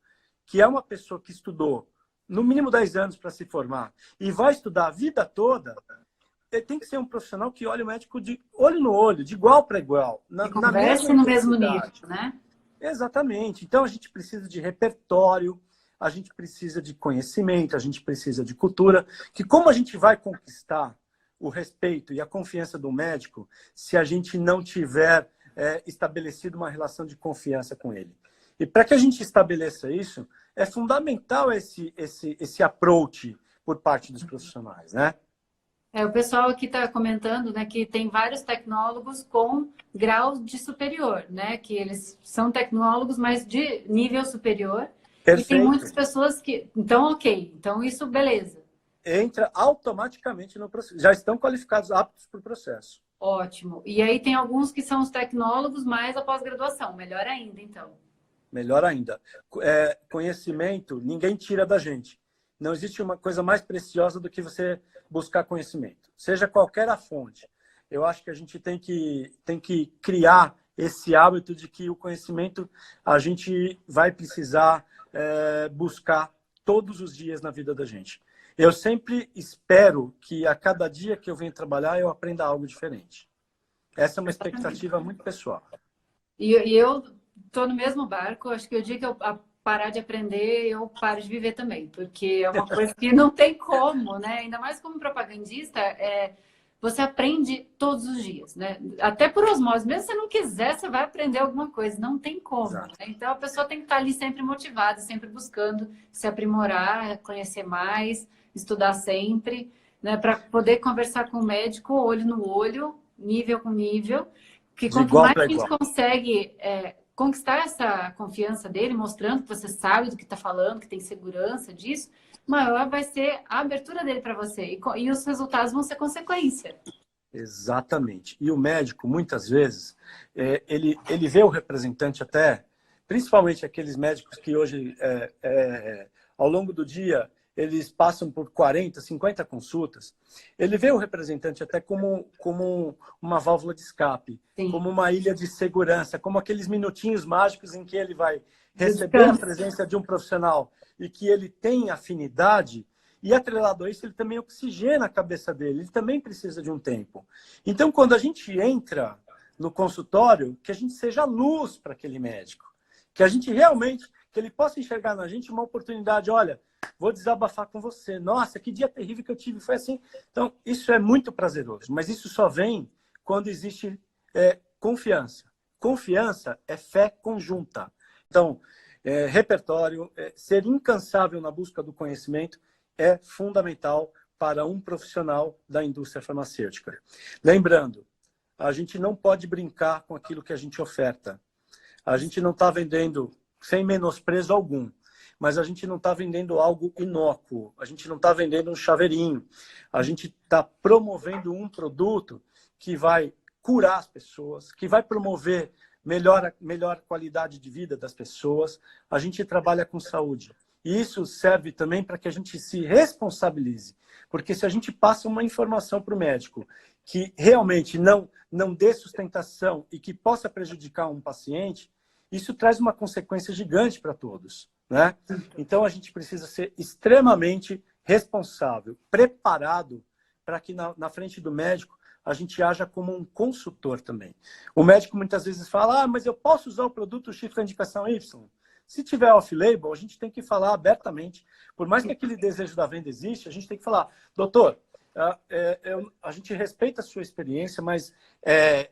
que é uma pessoa que estudou no mínimo 10 anos para se formar e vai estudar a vida toda, tem que ser um profissional que olha o médico de olho no olho, de igual para igual. Conversa no mesmo nível, né? Exatamente. Então, a gente precisa de repertório, a gente precisa de conhecimento, a gente precisa de cultura, que como a gente vai conquistar o respeito e a confiança do médico se a gente não tiver estabelecido uma relação de confiança com ele? E para que a gente estabeleça isso, é fundamental esse approach por parte dos profissionais, né? O pessoal aqui está comentando, né, que tem vários tecnólogos com grau de superior, né? Que eles são tecnólogos, mas de nível superior. Perfeito. E tem muitas pessoas que... Então, ok. Então, isso, beleza. Entra automaticamente no processo. Já estão qualificados, aptos para o processo. Ótimo. E aí tem alguns que são os tecnólogos mais a pós-graduação. Melhor ainda, então. Melhor ainda. Conhecimento, ninguém tira da gente. Não existe uma coisa mais preciosa do que você buscar conhecimento. Seja qualquer a fonte. Eu acho que a gente tem que criar esse hábito de que o conhecimento a gente vai precisar buscar todos os dias na vida da gente. Eu sempre espero que a cada dia que eu venho trabalhar eu aprenda algo diferente. Essa é uma expectativa muito pessoal. E eu estou no mesmo barco. Acho que o dia que eu parar de aprender, eu paro de viver também. Porque é uma coisa que não tem como, né? Ainda mais como propagandista, você aprende todos os dias, né? Até por osmose. Mesmo se você não quiser, você vai aprender alguma coisa. Não tem como. Né? Então, a pessoa tem que estar ali sempre motivada, sempre buscando se aprimorar, conhecer mais, estudar sempre. né, para poder conversar com o médico, olho no olho, nível com nível, que De quanto igual mais para a gente igual. consegue conquistar essa confiança dele, mostrando que você sabe do que está falando, que tem segurança disso, maior vai ser a abertura dele para você. E os resultados vão ser consequência. Exatamente. E o médico, muitas vezes, ele vê o representante até, principalmente aqueles médicos que hoje, ao longo do dia, eles passam por 40, 50 consultas, ele vê o representante até como uma válvula de escape, Sim. como uma ilha de segurança, como aqueles minutinhos mágicos em que ele vai receber a Descanso. presença de um profissional e que ele tem afinidade. E atrelado a isso, ele também oxigena a cabeça dele, ele também precisa de um tempo. Então, quando a gente entra no consultório, que a gente seja luz para aquele médico, que a gente realmente, que ele possa enxergar na gente uma oportunidade, olha, vou desabafar com você, nossa, que dia terrível que eu tive, foi assim. Então, isso é muito prazeroso, mas isso só vem quando existe confiança. Confiança é fé conjunta. Então, repertório, ser incansável na busca do conhecimento, é fundamental para um profissional da indústria farmacêutica. Lembrando, a gente não pode brincar com aquilo que a gente oferta. A gente não está vendendo, sem menosprezo algum, mas a gente não está vendendo algo inócuo. A gente não está vendendo um chaveirinho. A gente está promovendo um produto que vai curar as pessoas, que vai promover melhor qualidade de vida das pessoas. A gente trabalha com saúde. E isso serve também para que a gente se responsabilize. Porque se a gente passa uma informação para o médico que realmente não dê sustentação e que possa prejudicar um paciente, isso traz uma consequência gigante para todos, né? Então, a gente precisa ser extremamente responsável, preparado para que na frente do médico a gente haja como um consultor também. O médico muitas vezes fala, mas eu posso usar o produto X com a indicação Y? Se tiver off-label, a gente tem que falar abertamente. Por mais que aquele desejo da venda existe, a gente tem que falar, doutor, a gente respeita a sua experiência, mas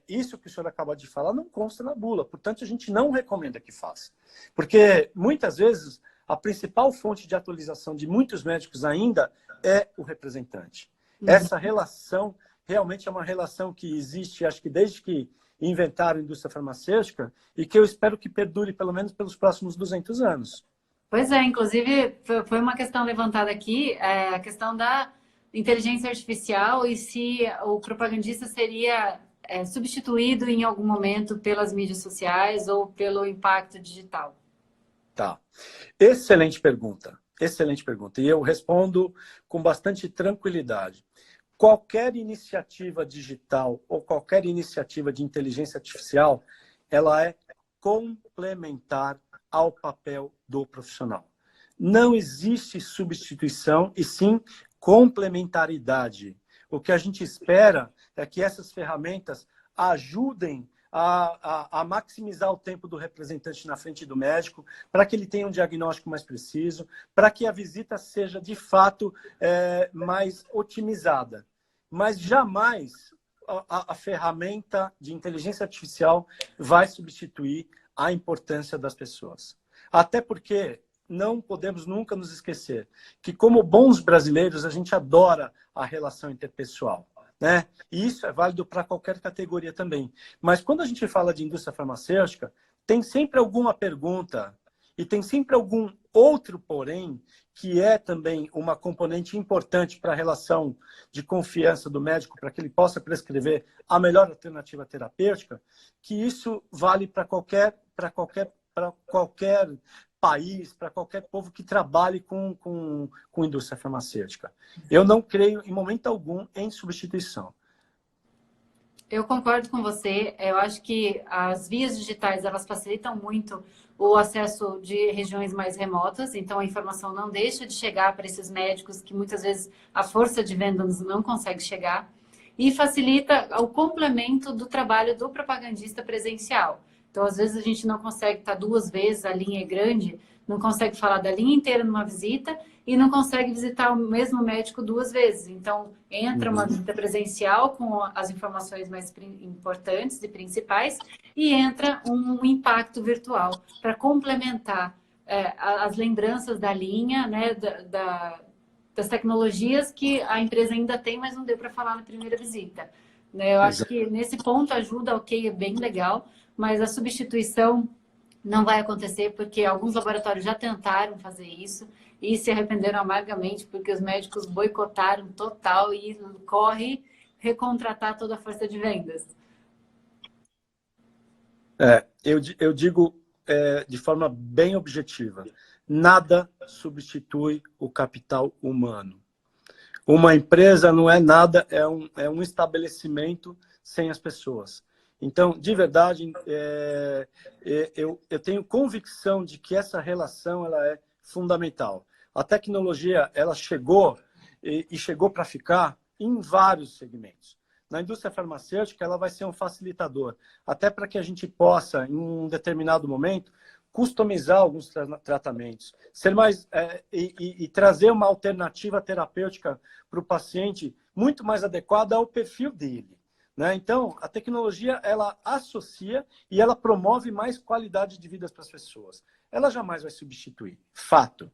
isso que o senhor acaba de falar não consta na bula. Portanto, a gente não recomenda que faça. Porque, muitas vezes, a principal fonte de atualização de muitos médicos ainda é o representante. Essa relação realmente é uma relação que existe, acho que desde que inventaram a indústria farmacêutica e que eu espero que perdure pelo menos pelos próximos 200 anos. Pois é, inclusive foi uma questão levantada aqui, a questão da inteligência artificial e se o propagandista seria substituído em algum momento pelas mídias sociais ou pelo impacto digital. Tá. Excelente pergunta. Excelente pergunta. E eu respondo com bastante tranquilidade. Qualquer iniciativa digital ou qualquer iniciativa de inteligência artificial, ela é complementar ao papel do profissional. Não existe substituição, e sim complementaridade. O que a gente espera é que essas ferramentas ajudem a maximizar o tempo do representante na frente do médico, para que ele tenha um diagnóstico mais preciso, para que a visita seja, de fato, mais otimizada. Mas jamais a ferramenta de inteligência artificial vai substituir a importância das pessoas. Até porque não podemos nunca nos esquecer que, como bons brasileiros, a gente adora a relação interpessoal, né? E isso é válido para qualquer categoria também. Mas quando a gente fala de indústria farmacêutica, tem sempre alguma pergunta e tem sempre algum outro porém que é também uma componente importante para a relação de confiança do médico, para que ele possa prescrever a melhor alternativa terapêutica, que isso vale para qualquer país, para qualquer povo que trabalhe com indústria farmacêutica. Eu não creio, em momento algum, em substituição. Eu concordo com você. Eu acho que as vias digitais, elas facilitam muito o acesso de regiões mais remotas, então a informação não deixa de chegar para esses médicos que muitas vezes a força de vendas não consegue chegar, e facilita o complemento do trabalho do propagandista presencial. Então, às vezes, a gente não consegue estar 2 vezes, a linha é grande, não consegue falar da linha inteira numa visita e não consegue visitar o mesmo médico 2 vezes. Então, entra uma visita presencial com as informações mais importantes e principais e entra um impacto virtual para complementar as lembranças da linha, né, das tecnologias que a empresa ainda tem, mas não deu para falar na primeira visita. Né? Eu acho que nesse ponto ajuda, ok, é bem legal, mas a substituição não vai acontecer porque alguns laboratórios já tentaram fazer isso e se arrependeram amargamente porque os médicos boicotaram total e corre recontratar toda a força de vendas. Eu digo de forma bem objetiva, nada substitui o capital humano. Uma empresa não é nada, é um estabelecimento sem as pessoas. Então, de verdade, eu tenho convicção de que essa relação ela é fundamental. A tecnologia ela chegou e chegou para ficar em vários segmentos. Na indústria farmacêutica, ela vai ser um facilitador, até para que a gente possa, em um determinado momento, customizar alguns tratamentos, ser mais e trazer uma alternativa terapêutica para o paciente muito mais adequada ao perfil dele. Né? Então, a tecnologia ela associa e ela promove mais qualidade de vida para as pessoas. Ela jamais vai substituir. Fato.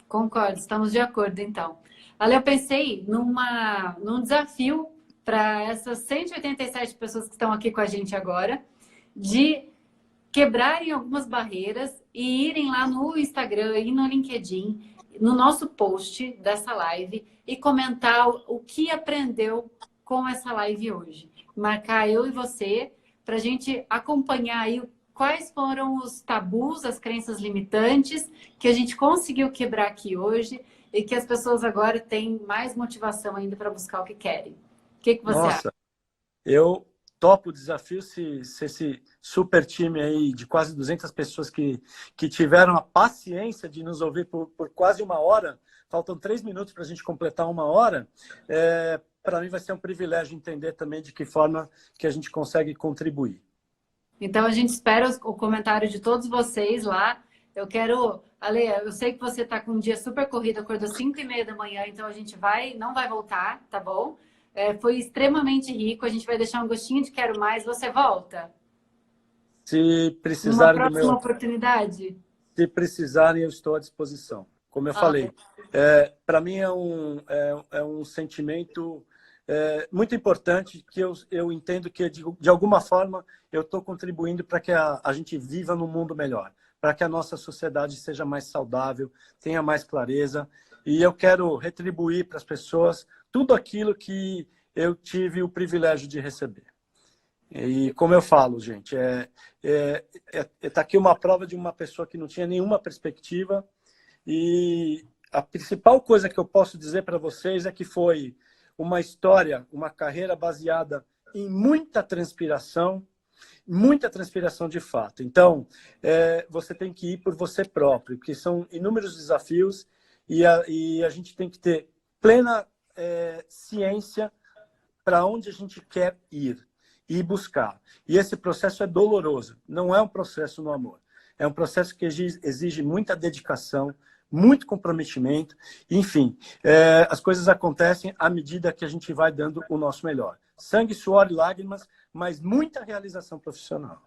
Concordo, estamos de acordo, então. Ale, eu pensei num desafio para essas 187 pessoas que estão aqui com a gente agora, de quebrarem algumas barreiras e irem lá no Instagram e no LinkedIn, no nosso post dessa live, e comentar o que aprendeu com essa live hoje. Marcar eu e você para a gente acompanhar aí quais foram os tabus, as crenças limitantes que a gente conseguiu quebrar aqui hoje e que as pessoas agora têm mais motivação ainda para buscar o que querem. O que você acha? Nossa, eu topo o desafio se esse super time aí de quase 200 pessoas que tiveram a paciência de nos ouvir por quase uma hora, faltam 3 minutos para a gente completar uma hora, para mim vai ser um privilégio entender também de que forma que a gente consegue contribuir. Então, a gente espera o comentário de todos vocês lá. Eu quero... Ale, eu sei que você está com um dia super corrido, acordou 5h30 da manhã, então a gente não vai voltar, tá bom? Foi extremamente rico, a gente vai deixar um gostinho de quero mais. Você volta? Se precisarem numa próxima oportunidade? Se precisarem, eu estou à disposição. Como eu falei, para mim é um sentimento muito importante que eu entendo que, de alguma forma, eu estou contribuindo para que a gente viva num mundo melhor, para que a nossa sociedade seja mais saudável, tenha mais clareza. E eu quero retribuir para as pessoas tudo aquilo que eu tive o privilégio de receber. E como eu falo, gente, tá aqui uma prova de uma pessoa que não tinha nenhuma perspectiva. E a principal coisa que eu posso dizer para vocês é que foi uma história, uma carreira baseada em muita transpiração de fato. Então, você tem que ir por você próprio, porque são inúmeros desafios e a gente tem que ter plena ciência para onde a gente quer ir e buscar. E esse processo é doloroso, não é um processo no amor. É um processo que exige muita dedicação, muito comprometimento, enfim, as coisas acontecem à medida que a gente vai dando o nosso melhor. Sangue, suor e lágrimas, mas muita realização profissional.